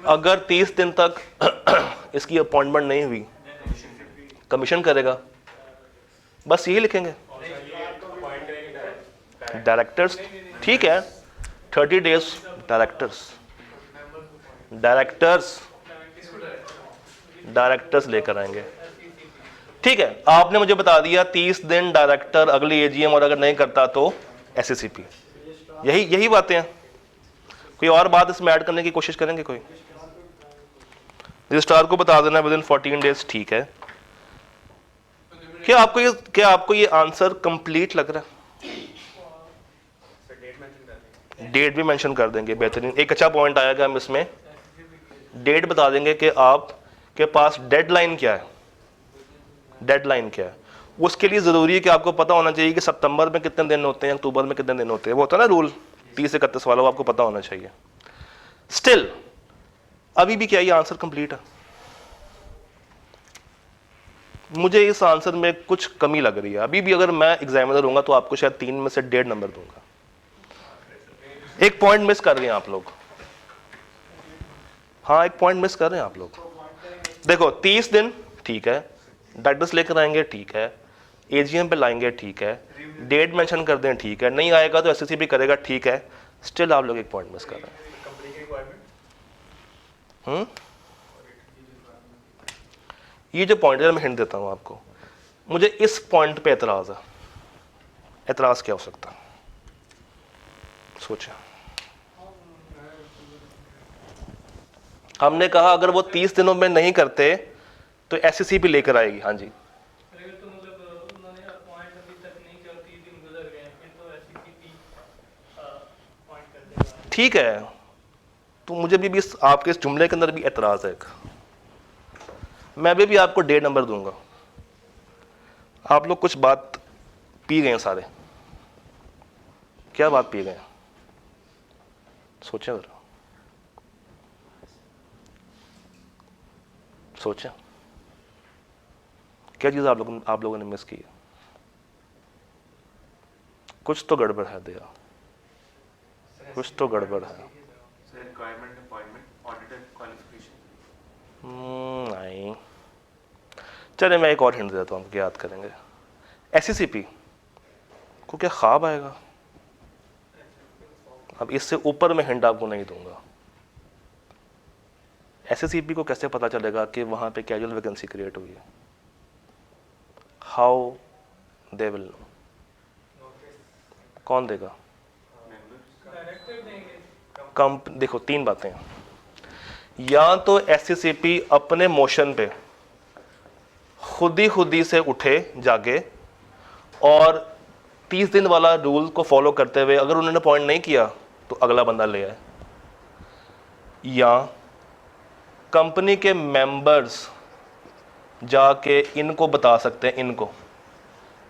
अगर 30 दिन तक इसकी अपॉइंटमेंट नहीं हुई कमीशन करेगा, बस यही लिखेंगे। डायरेक्टर्स, ठीक है, 30 डेज डायरेक्टर्स लेकर आएंगे। ठीक है, आपने मुझे बता दिया 30 दिन डायरेक्टर, अगली AGM, और अगर नहीं करता तो SACP। यही बातें हैं। कोई और बात इसमें ऐड करने की कोशिश करेंगे? कोई रजिस्ट्रार को बता देना विद इन 14 डेज। ठीक है, क्या आपको ये आंसर कंप्लीट लग रहा है? डेट भी मेंशन कर देंगे, बेहतरीन। एक अच्छा पॉइंट आएगा, हम इसमें डेट बता देंगे कि आपके पास डेडलाइन क्या है। उसके लिए जरूरी है कि आपको पता होना चाहिए कि सितंबर में कितने दिन होते हैं, अक्टूबर में कितने दिन होते हैं। वो होता है ना रूल 30 से 31 वाला, वो आपको पता होना चाहिए। स्टिल अभी भी क्या ये आंसर कंप्लीट है? मुझे इस आंसर में कुछ कमी लग रही है। अभी भी अगर मैं एग्जामिनर होऊंगा तो आपको शायद 3 में से 1.5 नंबर दूंगा। एक पॉइंट मिस कर रहे हैं आप लोग। हाँ, एक पॉइंट मिस कर रहे हैं आप लोग। देखो 30 दिन ठीक है, डायरेक्टर्स लेकर आएंगे ठीक है, AGM पे लाएंगे ठीक है, डेट मेंशन कर दें ठीक है, नहीं आएगा तो SACP करेगा ठीक है। स्टिल आप लोग एक पॉइंट मिस कर रहे हैं। ये जो पॉइंट है मैं हिंट देता हूं आपको, मुझे इस पॉइंट पे एतराज है। एतराज़ क्या हो सकता है? सोचें। हमने कहा अगर वो 30 दिनों में नहीं करते तो SCCP लेकर आएगी। हाँ जी, अगर तो मतलब उन्होंने अपॉइंट अभी तक नहीं किया, 30 दिन गुजर गए हैं, फिर तो SCCP अपॉइंट कर देगा। ठीक है, तो मुझे भी आपके इस जुमले के अंदर भी एतराज़ है एक। मैं भी आपको डेट नंबर दूंगा। आप लोग कुछ बात पी गए हैं सारे, क्या बात पी गए हैं? सोचें जरा, सोचें क्या चीज़ आप लोगों ने मिस की है? कुछ तो गड़बड़ है दया, कुछ तो गड़बड़ है। Requirement appointment auditor qualification. नहीं, चले मैं एक और हिंट देता हूँ, आपको याद करेंगे। SCCP को क्या ख्वाब आएगा? अब इससे ऊपर मैं हिंट आपको नहीं दूंगा। SCCP को कैसे पता चलेगा कि वहां पे कैजुअल वैकेंसी क्रिएट हुई है? How they will know? कौन देगा? डायरेक्टर देंगे। देखो, तीन बातें हैं। या तो SCCP अपने मोशन पे खुद ही से उठे जागे और 30 दिन वाला रूल को फॉलो करते हुए अगर उन्होंने पॉइंट नहीं किया तो अगला बंदा ले आए, या कंपनी के मेंबर्स जाके इनको बता सकते हैं, इनको,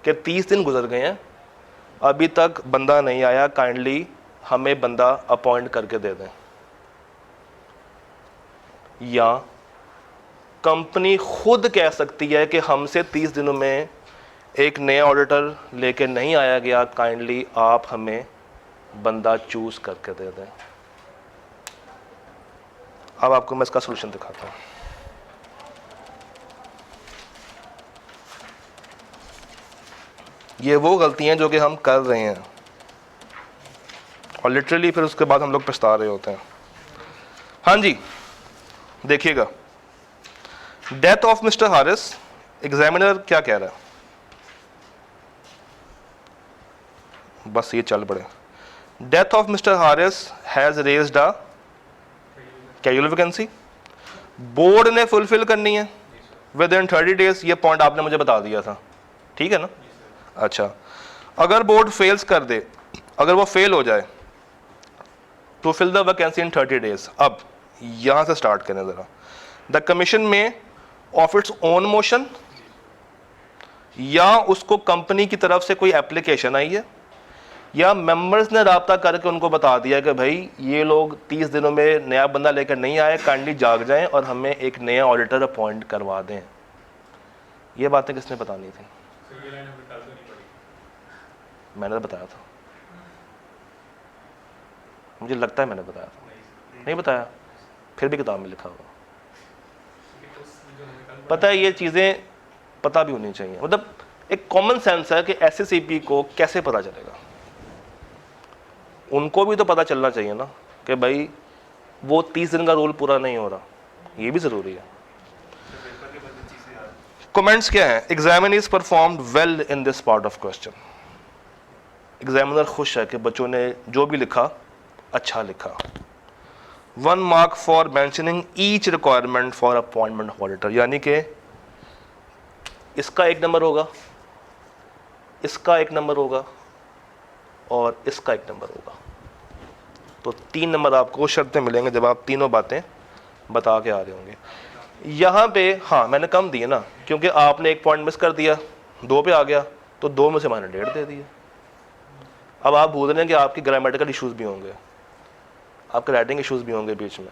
कि 30 दिन गुजर गए हैं, अभी तक बंदा नहीं आया, काइंडली हमें बंदा अपॉइंट करके दे दें। या कंपनी खुद कह सकती है कि हमसे 30 दिनों में एक नया ऑडिटर लेके नहीं आया गया, काइंडली आप हमें बंदा चूज करके दे दें। अब आपको मैं इसका सलूशन दिखाता हूं। ये वो गलतियां जो कि हम कर रहे हैं और लिटरली फिर उसके बाद हम लोग पछता रहे होते हैं। हाँ जी, देखिएगा, death of mister Haris, examiner क्या कह रहा है? बस ये चल पड़े। Death of mister Haris has raised a casual vacancy, board ने फुलफिल करनी है विद इन 30 डेज। ये पॉइंट आपने मुझे बता दिया था, ठीक है ना? अच्छा, अगर बोर्ड फेल्स कर दे, अगर वो फेल हो जाए to fill the vacancy in 30 days. अब यहां से स्टार्ट करें जरा। द कमीशन में ऑफ इट्स ओन मोशन, या उसको कंपनी की तरफ से कोई एप्लीकेशन आई है, या मेंबर्स ने राब्ता करके उनको बता दिया कि भाई ये लोग 30 दिनों में नया बंदा लेकर नहीं आए, काइंडली जाग जाएं और हमें एक नया ऑडिटर अपॉइंट करवा दें। ये बातें किसने बतानी थी? मैंने तो बताया था, मुझे लगता है मैंने बताया था। नहीं बताया? फिर भी किताब में लिखा हुआ। पता है, ये चीज़ें पता भी होनी चाहिए। मतलब एक कॉमन सेंस है कि SCCP को कैसे पता चलेगा? उनको भी तो पता चलना चाहिए ना कि भाई वो 30 दिन का रूल पूरा नहीं हो रहा, ये भी ज़रूरी है। कमेंट्स क्या है? Examiner is performed well in this part of question. Examiner खुश है कि बच्चों ने जो भी लिखा अच्छा लिखा। 1 mark for mentioning each requirement for appointment auditor, यानी कि इसका 1 नंबर होगा, इसका 1 नंबर होगा और इसका 1 नंबर होगा। तो 3 नंबर आपको शर्तें मिलेंगे जब आप तीनों बातें बता के आ रहे होंगे। यहाँ पे हाँ मैंने कम दिए ना, क्योंकि आपने 1 पॉइंट मिस कर दिया, 2 पे आ गया, तो 2 में से मैंने 1.5 दे दिया। अब आप भूल रहे हैं कि आपकी ग्रामेटिकल इश्यूज भी होंगे, आपके राइटिंग इश्यूज भी होंगे बीच में।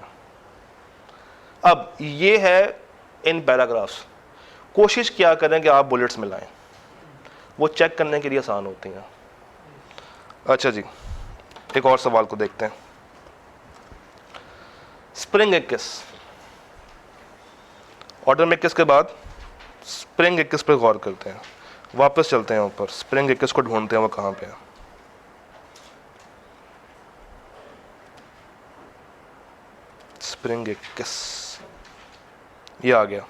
अब ये है इन पैराग्राफ्स। कोशिश क्या करें कि आप बुलेट्स मिलाएं, वो चेक करने के लिए आसान होती हैं। अच्छा जी, एक और सवाल को देखते हैं। स्प्रिंग 21, ऑर्डर में 21 के बाद स्प्रिंग 21 पर गौर करते हैं। वापस चलते हैं ऊपर, स्प्रिंग 21 को ढूंढते हैं वो कहाँ पे है। स्प्रिंग 21 ये आ गया।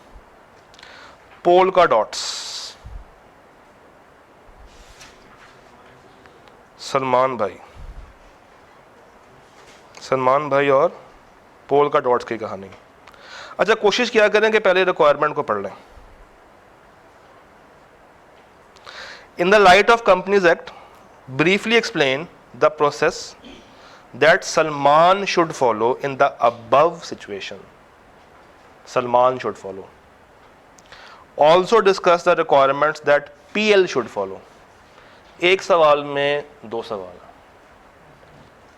पोल का डॉट्स, सलमान भाई और पोल का डॉट्स की कहानी। अच्छा, कोशिश किया करें कि पहले रिक्वायरमेंट को पढ़ लें। In the light of companies act, briefly explain the process that Salman should follow in the above situation. Salman should follow. Also discuss the requirements that PL should follow. एक सवाल में 2 सवाल,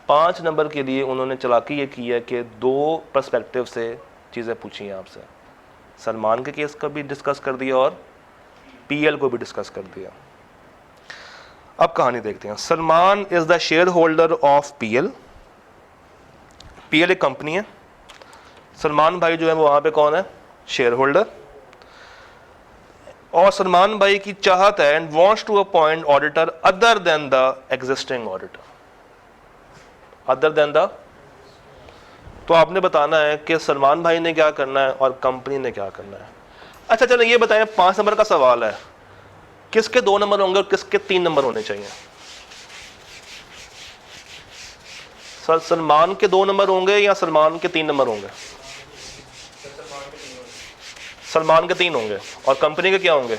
5 नंबर के लिए उन्होंने चालाकी ये की है कि 2 पर्सपेक्टिव से चीज़ें पूछी हैं आपसे। सलमान के केस का भी डिस्कस कर दिया और PL को भी डिस्कस कर दिया। अब कहानी देखते हैं। Salman is the share holder of PL। PL एक कंपनी है, सलमान भाई जो है वो वहां पे कौन है? Shareholder. और सलमान भाई की चाहत है and wants to appoint auditor other than the existing auditor. Other than the, तो आपने बताना है कि सलमान भाई ने क्या करना है और कंपनी ने क्या करना है। अच्छा चलो ये बताएं, 5 नंबर का सवाल है, किसके 2 नंबर होंगे और किसके 3 नंबर होने चाहिए? सलमान के 2 नंबर होंगे या सलमान के 3 नंबर होंगे? सलमान के 3 होंगे। और कंपनी के क्या होंगे?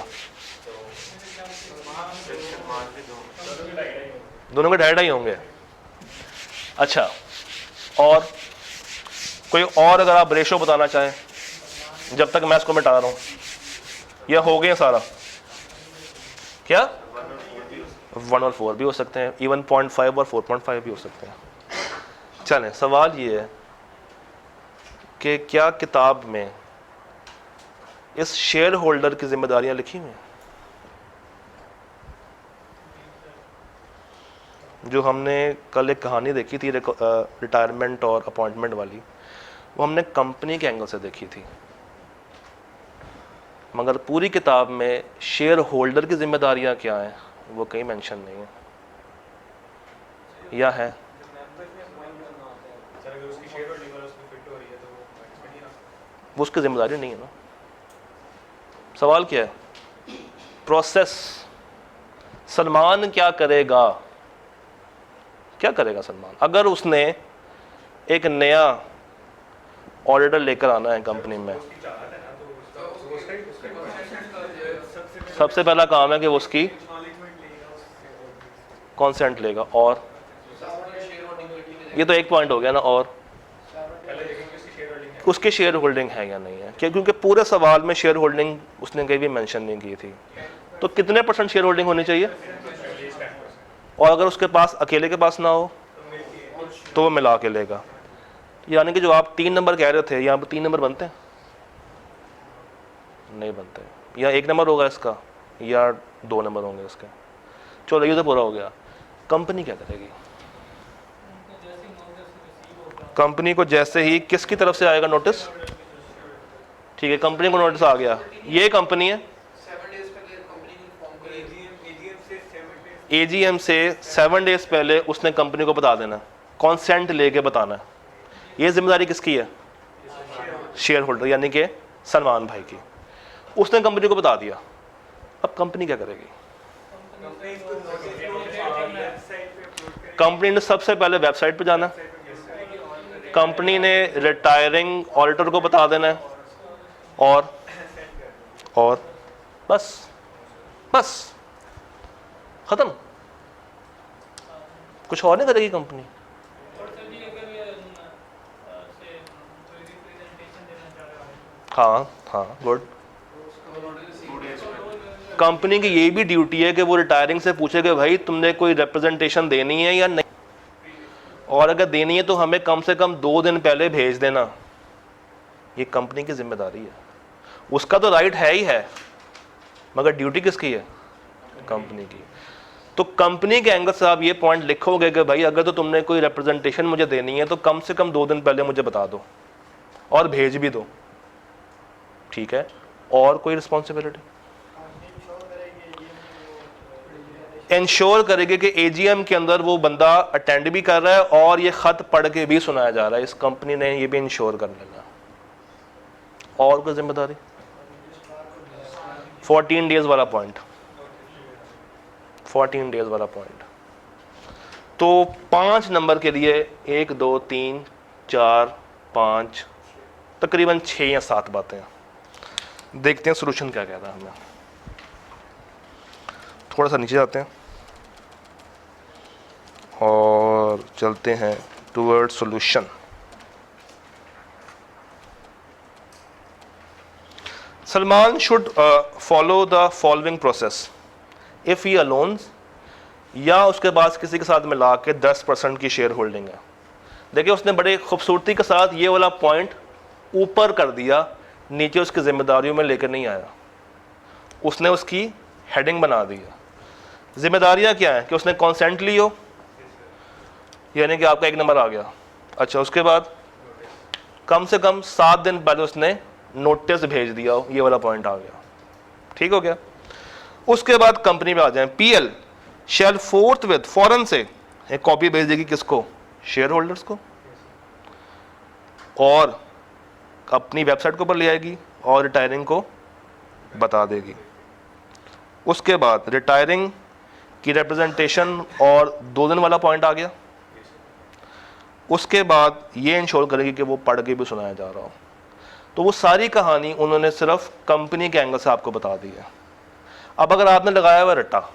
दोनों के 2.5 होंगे। अच्छा, और कोई और अगर आप रेशो बताना चाहें जब तक मैं इसको मिटा रहा हूं, या हो गए सारा? क्या 1 और 4 भी हो सकते हैं, इवन 0.5 और 4.5 भी हो सकते हैं। चलें, सवाल ये है कि क्या किताब में इस शेयर होल्डर की जिम्मेदारियां लिखी हुई हैं? जो हमने कल एक कहानी देखी थी रिटायरमेंट और अपॉइंटमेंट वाली, वो हमने कंपनी के एंगल से देखी थी, मगर पूरी किताब में शेयर होल्डर की जिम्मेदारियां क्या हैं वो कहीं मेंशन नहीं है। या है? वो उसकी जिम्मेदारी नहीं है ना। सवाल क्या है? प्रोसेस। सलमान क्या करेगा? क्या करेगा सलमान अगर उसने एक नया ऑडिटर लेकर आना है कंपनी में? सबसे पहला काम है कि वो उसकी कॉन्सेंट लेगा। और ये तो एक पॉइंट हो गया ना। और उसकी शेयर होल्डिंग है या नहीं है, क्योंकि पूरे सवाल में शेयर होल्डिंग उसने कहीं भी मेंशन नहीं की थी। तो कितने % शेयर होल्डिंग होनी चाहिए? और अगर उसके पास अकेले के पास ना हो तो वो मिला के लेगा। यानी कि जो आप 3 नंबर कह रहे थे, यहाँ पर 3 नंबर बनते हैं? नहीं बनते। या 1 नंबर होगा इसका या 2 नंबर होंगे इसके। चलो ये तो पूरा हो गया। कंपनी क्या करेगी? कंपनी को जैसे ही किसकी तरफ से आएगा नोटिस? ठीक है, कंपनी को नोटिस आ गया, ये कंपनी है। AGM से 7 डेज पहले उसने कंपनी को बता देना, कॉन्सेंट लेके बताना है। ये जिम्मेदारी किसकी है? शेयर होल्डर यानी कि सलमान भाई की। उसने कंपनी को बता दिया, अब कंपनी क्या करेगी? कंपनी ने सबसे पहले वेबसाइट पे जाना, कंपनी ने रिटायरिंग ऑडिटर को बता देना है, और बस खत्म। कुछ और नहीं करेगी कंपनी। हाँ गुड। कंपनी की ये भी ड्यूटी है कि वो रिटायरिंग से पूछे कि भाई तुमने कोई रिप्रेजेंटेशन देनी है या नहीं, और अगर देनी है तो हमें कम से कम 2 दिन पहले भेज देना। ये कंपनी की जिम्मेदारी है। उसका तो राइट है ही है, मगर ड्यूटी किसकी है? कंपनी की। तो कंपनी के एंगल से आप ये पॉइंट लिखोगे कि भाई अगर तो तुमने कोई रिप्रेजेंटेशन मुझे देनी है तो कम से कम 2 दिन पहले मुझे बता दो और भेज भी दो, ठीक है। और कोई रिस्पॉन्सिबिलिटी इंश्योर करेगी कि AGM के अंदर वो बंदा अटेंड भी कर रहा है और ये खत पढ़ के भी सुनाया जा रहा है। इस कंपनी ने ये भी इंश्योर कर लेना। और कोई जिम्मेदारी? 14 डेज वाला पॉइंट, 14 डेज वाला पॉइंट। तो 5 नंबर के लिए 1 2 3 4 5 तकरीबन 6 या 7 बातें हैं। देखते हैं सोल्यूशन क्या कहता है हमें। थोड़ा सा नीचे जाते हैं और चलते हैं towards solution. Salman should follow the following process if he alone, या उसके बाद किसी के साथ मिला के 10% की शेयर होल्डिंग है। देखिए उसने बड़े खूबसूरती के साथ ये वाला पॉइंट ऊपर कर दिया, नीचे उसकी जिम्मेदारियों में लेकर नहीं आया, उसने उसकी हेडिंग बना दी है। जिम्मेदारियां क्या है कि उसने कॉन्सेंट ली हो, यानी कि आपका 1 नंबर आ गया। अच्छा, उसके बाद कम से कम 7 दिन पहले उसने नोटिस भेज दिया हो, ये वाला पॉइंट आ गया, ठीक हो गया। उसके बाद कंपनी में आ जाए, पीएल शैल फोर्थ विद फौरन से एक कॉपी भेज देगी किसको, शेयर होल्डर्स को, और अपनी वेबसाइट के ऊपर ले आएगी और रिटायरिंग को बता देगी। उसके बाद रिटायरिंग की रिप्रेजेंटेशन और 2 दिन वाला पॉइंट आ गया। उसके बाद ये इंश्योर करेगी कि वो पढ़ के भी सुनाया जा रहा हो। तो वो सारी कहानी उन्होंने सिर्फ कंपनी के एंगल से आपको बता दी है। अब अगर आपने लगाया हुआ रट्टा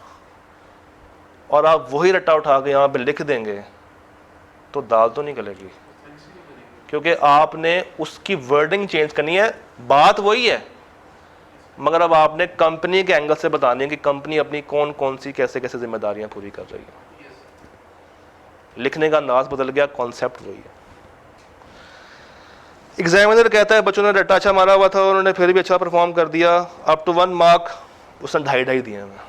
और आप वही रट्टा उठा के यहाँ पे लिख देंगे तो दाल तो नहीं गलेगी, क्योंकि आपने उसकी वर्डिंग चेंज करनी है। बात वही है, मगर अब आपने कंपनी के एंगल से बतानी है कि कंपनी अपनी कौन कौन सी कैसे कैसे जिम्मेदारियां पूरी कर रही है। लिखने का अंदाज बदल गया, कॉन्सेप्ट वही है। एग्जामिनर कहता है बच्चों ने रट्टा अच्छा मारा हुआ था, उन्होंने फिर भी अच्छा परफॉर्म कर दिया, अप टू 1 मार्क उसने 2.5 दिए हैं,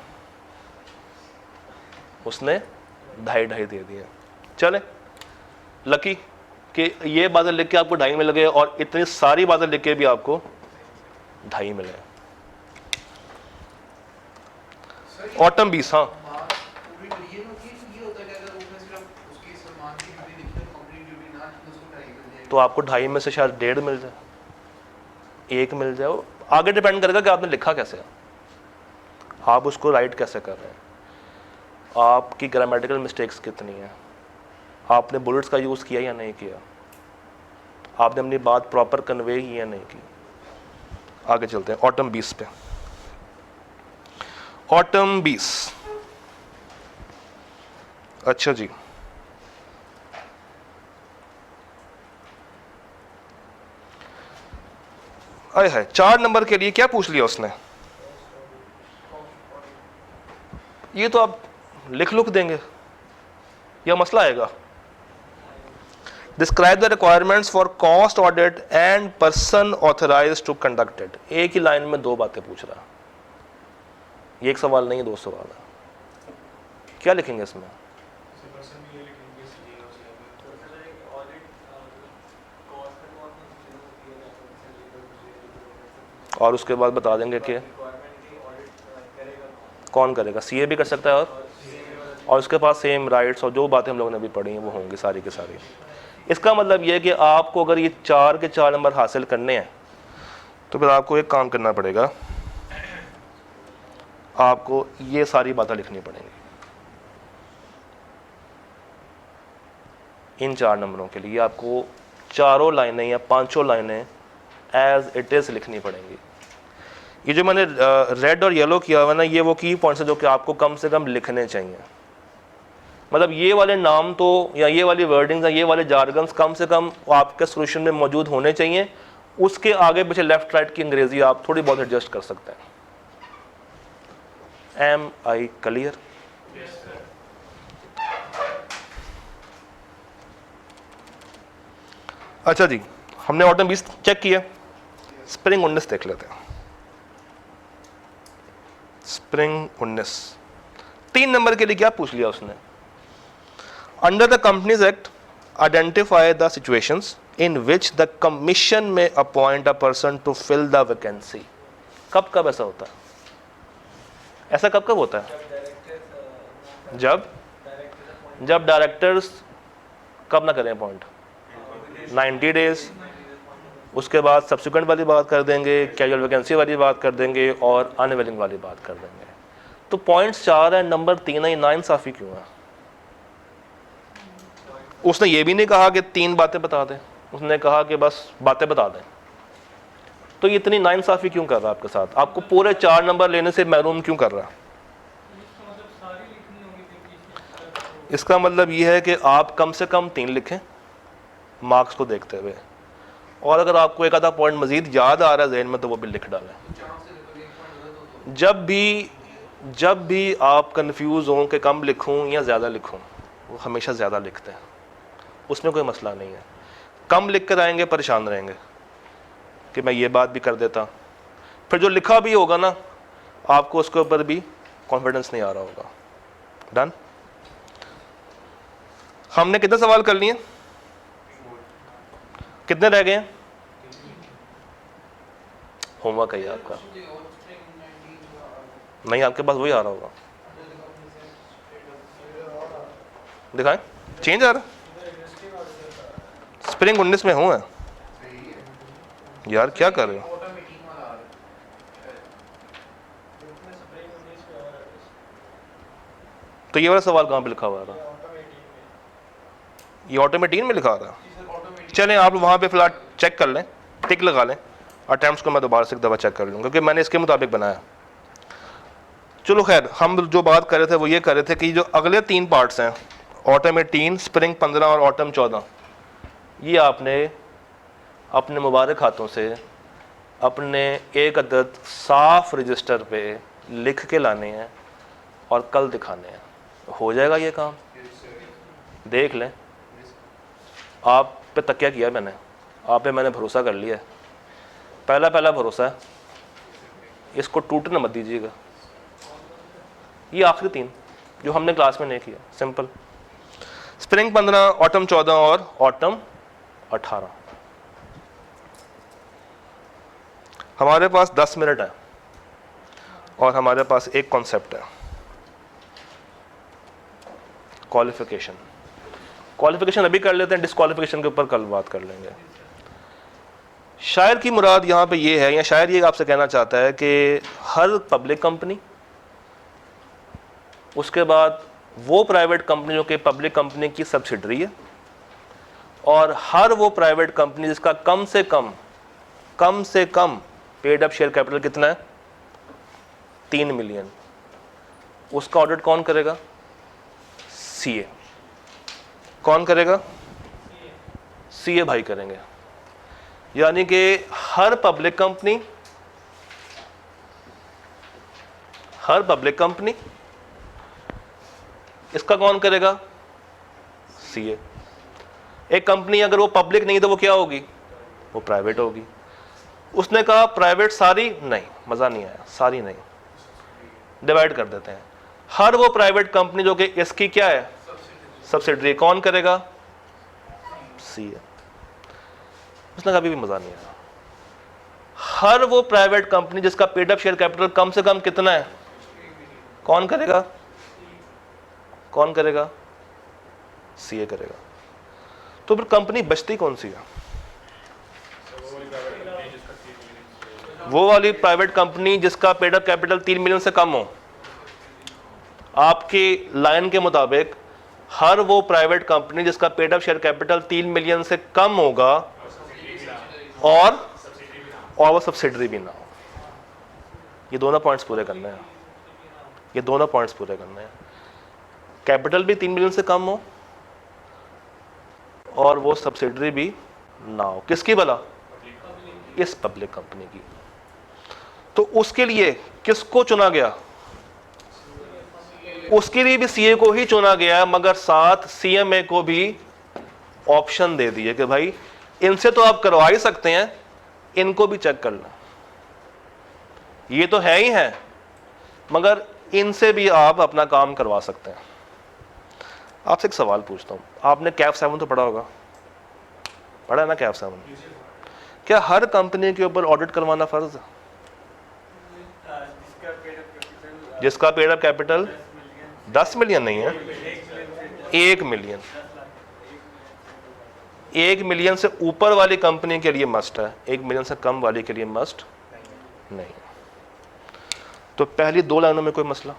उसने 2.5 दे दिए। चले लकी कि ये बातें लिख के आपको 2.5 मिल गए और इतनी सारी बातें लिख के भी आपको 2.5 मिले। ऑटम 20, हाँ तो आपको 2.5 में से शायद 1.5 मिल जाए, 1 मिल जाए। वो आगे डिपेंड करेगा कि आपने लिखा कैसे है, आप उसको राइट कैसे कर रहे हैं, आपकी ग्रामेटिकल मिस्टेक्स कितनी है, आपने बुलेट्स का यूज़ किया या नहीं किया, आपने अपनी बात प्रॉपर कन्वे की या नहीं की। आगे चलते हैं ऑटम 20 पे। ऑटम 20, अच्छा जी, आए है 4 नंबर के लिए क्या पूछ लिया उसने, ये तो आप लिख लुक देंगे या मसला आएगा। Describe the requirements for cost audit and person authorised to conduct it. एक ही लाइन में 2 बातें पूछ रहा है, ये एक सवाल नहीं 2 सवाल है। क्या लिखेंगे इसमें, और उसके बाद बता देंगे कि कौन करेगा, सीए भी कर सकता है और उसके पास सेम राइट्स और जो बातें हम लोगों ने अभी पढ़ी हैं वो होंगी सारी की सारी। इसका मतलब ये है कि आपको अगर ये 4 के 4 नंबर हासिल करने हैं तो फिर आपको एक काम करना पड़ेगा, आपको ये सारी बातें लिखनी पड़ेंगी इन 4 नंबरों के लिए। आपको 4 लाइनें या 5 लाइनें एज इट इज़ लिखनी पड़ेंगी। ये जो मैंने रेड और येलो किया हुआ ना, ये वो की पॉइंट्स है जो कि आपको कम से कम लिखने चाहिए। मतलब ये वाले नाम तो या ये वाली वर्डिंग्स या ये वाले जार्गन्स कम से कम आपके सोल्यूशन में मौजूद होने चाहिए। उसके आगे पीछे लेफ्ट राइट की अंग्रेजी आप थोड़ी बहुत एडजस्ट कर सकते हैं। Am I clear? अच्छा जी, हमने ऑटम 20 चेक किया, स्प्रिंग 19 देख लेते हैं। स्प्रिंग 19 3 नंबर के लिए क्या पूछ लिया उसने, under the companies act identify the situations in which the commission may appoint a person to fill the vacancy. कब कब ऐसा होता है, ऐसा कब कब होता है, जब डायरेक्टर्स कब ना करें अपॉइंट, 90 डेज, उसके बाद सब्सिक्वेंट वाली बात कर देंगे, कैजुअल वैकेंसी वाली बात कर देंगे और अनविलिंग वाली बात कर देंगे। तो पॉइंट्स 4 है, नंबर 3 है, नाइंसाफी क्यों है? उसने ये भी नहीं कहा कि 3 बातें बता दें, उसने कहा कि बस बातें बता दें। तो ये इतनी नाइंसाफ़ी क्यों कर रहा है आपके साथ? आपको पूरे 4 नंबर लेने से महरूम क्यों कर रहा है? इसका मतलब सारी लिखनी होगी फिर इसका मतलब ये है कि आप कम से कम 3 लिखें मार्क्स को देखते हुए, और अगर आपको एक आधा पॉइंट मजीद याद आ रहा है जहन में तो वो भी लिख डालें। तो 4 से लेकर 1 पॉइंट गलत हो तो जब भी आप कंफ्यूज हों कि कम लिखूं या ज़्यादा लिखूं, वो हमेशा ज़्यादा लिखते हैं, उसमें कोई मसला नहीं है। कम लिख कर आएंगे परेशान रहेंगे कि मैं ये बात भी कर देता, फिर जो लिखा भी होगा ना आपको उसके ऊपर भी कॉन्फिडेंस नहीं आ रहा होगा। डन। हमने कितने सवाल कर लिए? कितने रह गए हैं? होमवर्क है ये आपका? नहीं, आपके पास वही आ रहा होगा। दिखाएं, चेंज आ रहा स्प्रिंग 19 में हूँ यार, क्या कर रहे हो? ऑटोमेटिक वाला आ रहा है। तो ये वाला सवाल कहाँ पे लिखा हुआ था? ये ऑटोमेटिक में लिखा था। चलें आप वहाँ पे फिलहाल चेक कर लें, टिक लगा लें। अटैम्प्ट्स को मैं दोबारा से एक दफ़ा चेक कर लूँ क्योंकि मैंने इसके मुताबिक बनाया। चलो खैर, हम जो बात कर रहे थे वो ये कर रहे थे कि जो अगले 3 पार्ट्स हैं, ऑटम 18, स्प्रिंग 15 और ऑटम 14, ये आपने अपने मुबारक हाथों से अपने एक अदद साफ रजिस्टर पे लिख के लाने हैं और कल दिखाने हैं। हो जाएगा ये काम? देख लें। आप पे तकिया किया मैंने, आप पे मैंने भरोसा कर लिया है। पहला भरोसा है, इसको टूटने मत दीजिएगा। ये आखिरी 3 जो हमने क्लास में नहीं किया, सिंपल। स्प्रिंग 15, ऑटम 14 और ऑटम 18। हमारे पास 10 मिनट है और हमारे पास एक कॉन्सेप्ट है, क्वालिफिकेशन। क्वालिफिकेशन अभी कर लेते हैं, डिस्क्वालिफिकेशन के ऊपर कल बात कर लेंगे। शायर की मुराद यहाँ पे ये है, या शायर ये आपसे कहना चाहता है कि हर पब्लिक कंपनी, उसके बाद वो प्राइवेट कंपनी जो कि पब्लिक कंपनी की सब्सिडरी है, और हर वो प्राइवेट कंपनी जिसका कम से कम पेड अप शेयर कैपिटल कितना है? 3 मिलियन। उसका ऑडिट कौन करेगा? सीए। कौन करेगा? सीए भाई करेंगे। यानी कि हर पब्लिक कंपनी इसका कौन करेगा? सीए। एक कंपनी अगर वो पब्लिक नहीं तो वो क्या होगी? वो प्राइवेट होगी। उसने कहा प्राइवेट सारी नहीं, मज़ा नहीं आया, सारी नहीं, डिवाइड कर देते हैं। हर वो प्राइवेट कंपनी जो कि इसकी क्या है? सब्सिडरी, कौन करेगा? सीए। उसने कहा अभी भी मज़ा नहीं आया। हर वो प्राइवेट कंपनी जिसका पेड अप शेयर कैपिटल कम से कम कितना है? कौन करेगा? सीए करेगा। तो फिर कंपनी बचती कौन सी है? वो वाली प्राइवेट कंपनी जिसका पेड अप कैपिटल 3 मिलियन से कम हो। आपकी लाइन के मुताबिक हर वो प्राइवेट कंपनी जिसका paid up share capital 3 million से कम होगा और वो सब्सिडरी भी ना हो। ये दोनों पॉइंट्स पूरे करने हैं। कैपिटल भी 3 मिलियन से कम हो और वो सब्सिडरी भी ना हो। किसकी भला? इस पब्लिक कंपनी की। तो उसके लिए किसको चुना गया? उसके लिए भी सीए को ही चुना गया, मगर साथ सीएमए को भी ऑप्शन दे दिए कि भाई इनसे तो आप करवा ही सकते हैं, इनको भी चेक कर लें। ये तो है ही है, मगर इनसे भी आप अपना काम करवा सकते हैं। आपसे एक सवाल पूछता हूं, आपने कैफ 7 तो पढ़ा होगा, पढ़ा है ना कैफ 7? क्या हर कंपनी के ऊपर ऑडिट करवाना फर्ज है? जिसका पेड अप कैपिटल 10 मिलियन नहीं है, 1 मिलियन। 1 मिलियन से ऊपर वाली कंपनी के लिए मस्ट है, 1 मिलियन से कम वाली के लिए मस्ट नहीं। तो पहली 2 लाइनों में कोई मसला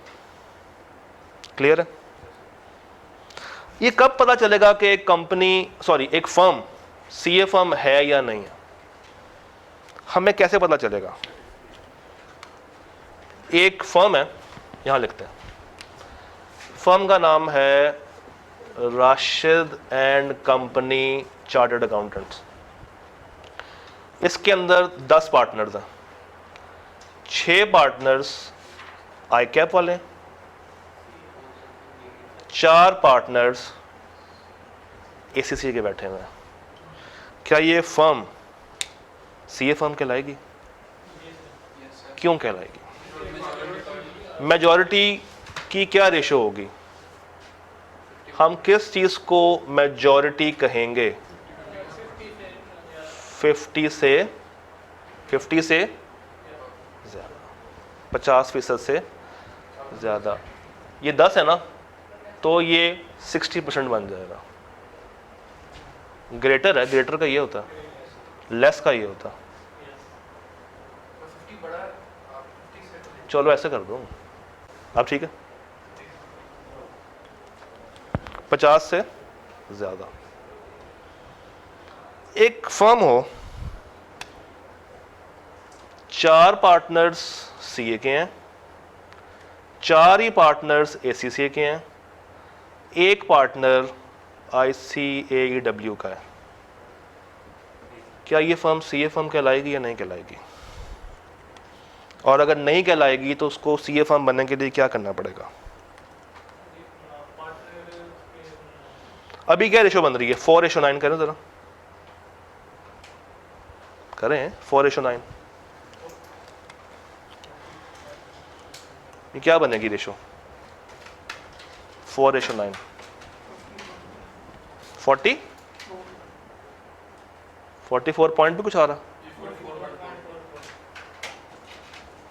क्लियर है? ये कब पता चलेगा कि एक कंपनी एक फर्म सीए फर्म है या नहीं है? हमें कैसे पता चलेगा? एक फर्म है, यहां लिखते हैं, फर्म का नाम है Rashid and company chartered accountants. इसके अंदर 10 पार्टनर्स हैं, 6 पार्टनर्स आई कैप वाले, 4 पार्टनर्स एसीसी के बैठे हुए हैं। क्या ये फर्म सीए फर्म कहलाएगी? क्यों कहलाएगी? मेजॉरिटी की क्या रेशो होगी? हम किस चीज को मेजॉरिटी कहेंगे? 50 से ज्यादा, 50% से ज्यादा। ये 10 है ना, तो ये 60% बन जाएगा। ग्रेटर है, ग्रेटर का ये होता है, लेस का ये होता है। 50 बड़ा है, आप 50 से तो चलो ऐसे कर दो अब, ठीक है, 50 से ज्यादा। एक फर्म हो, 4 पार्टनर्स सीए के हैं, 4 ही पार्टनर्स एसीसी के हैं, 1 पार्टनर ICAEW का है। क्या ये फर्म सीए फर्म कहलाएगी या नहीं कहलाएगी? और अगर नहीं कहलाएगी तो उसको सीए फर्म बनने के लिए क्या करना पड़ेगा? अभी क्या रेशो बन रही है? 4:9 करें जरा, करें 4:9। ये क्या बनेगी रेशो? 4:9, 44 पॉइंट भी कुछ आ रहा।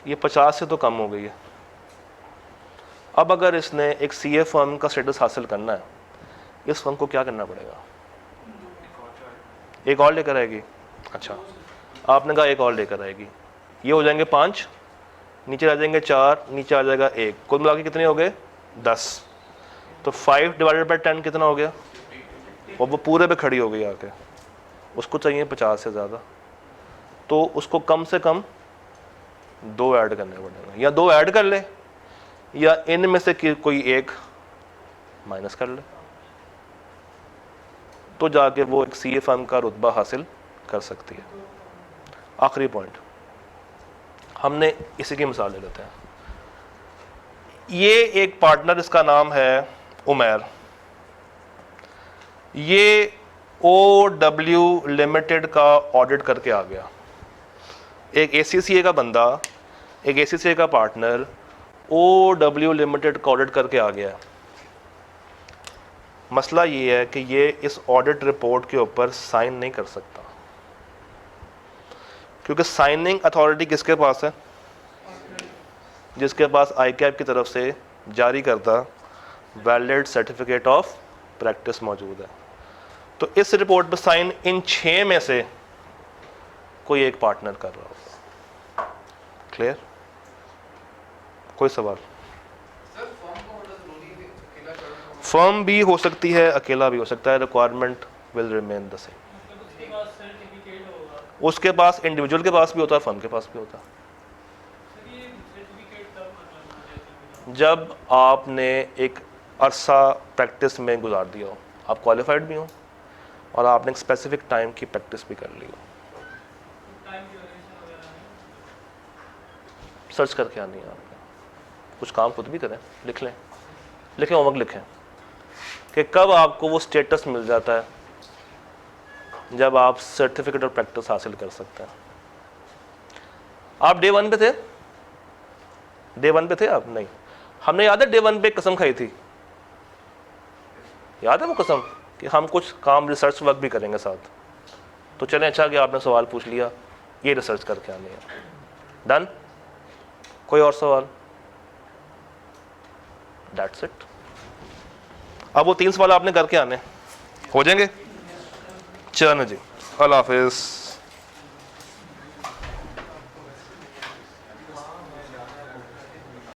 ये 50 से तो कम हो गई है। अब अगर इसने एक सीए फर्म का स्टेटस हासिल करना है, इस फर्म को क्या करना पड़ेगा? एक और लेकर आएगी। अच्छा, आपने कहा एक और लेकर आएगी, ये हो जाएंगे 5, नीचे आ जाएंगे 4, नीचे आ जाएगा 1, कुल मिला के कितने हो गए? 10। तो 5 डिवाइडेड बाई 10 कितना हो गया? और वो पूरे पे खड़ी हो गई आके। उसको चाहिए 50 से ज़्यादा, तो उसको कम से कम 2 ऐड करने पड़ेंगे, या 2 ऐड कर ले या इनमें से कोई एक माइनस कर ले, तो जाके वो एक सीए फर्म का रुतबा हासिल कर सकती है। आखिरी पॉइंट, हमने इसी की मिसाल ले लेते हैं। ये एक पार्टनर, इसका नाम है उमैर, ये OW लिमिटेड का ऑडिट करके आ गया। एक ACCA का बंदा, एक ACCA का पार्टनर OW लिमिटेड का ऑडिट करके आ गया। मसला ये है कि ये इस ऑडिट रिपोर्ट के ऊपर साइन नहीं कर सकता, क्योंकि साइनिंग अथॉरिटी किसके पास है? जिसके पास ICAP की तरफ से जारी करता वैलिड सर्टिफिकेट ऑफ प्रैक्टिस मौजूद है। तो इस रिपोर्ट पर साइन इन 6 में से कोई एक पार्टनर कर रहा होगा। क्लियर? कोई सवाल? सर फॉर्म का होना जरूरी है, अकेला करना फर्म भी हो सकती है, अकेला भी हो सकता है, requirement will remain the same. मतलब उसके पास सर्टिफिकेट होगा। उसके पास, इंडिविजुअल के पास भी होता है, फर्म के पास भी होता है। सर ये सर्टिफिकेट तब मतलब हो जाती है जब आपने एक अरसा प्रैक्टिस में गुजार दिया हो, आप क्वालिफाइड भी हो और आपने एक स्पेसिफिक टाइम की प्रैक्टिस भी कर ली हो। टाइम ड्यूरेशन वगैरह नहीं। सर्च करके आनी है आपने, कुछ काम खुद भी करें, लिख लें, लिखें, होमवर्क लिखें कि कब आपको वो स्टेटस मिल जाता है जब आप सर्टिफिकेट और प्रैक्टिस हासिल कर सकते हैं। आप डे 1 पे थे? डे 1 पे थे आप? नहीं। हमने याद है डे 1 पे कसम खाई थी, याद है वो कसम कि हम कुछ काम रिसर्च वर्क भी करेंगे साथ। तो चलें, अच्छा कि आपने सवाल पूछ लिया, ये रिसर्च करके आनी है। डन? कोई और सवाल? That's it. अब वो 3 सवाल आपने करके आने हो जाएंगे। चलो जी, अल्लाह हाफिज़।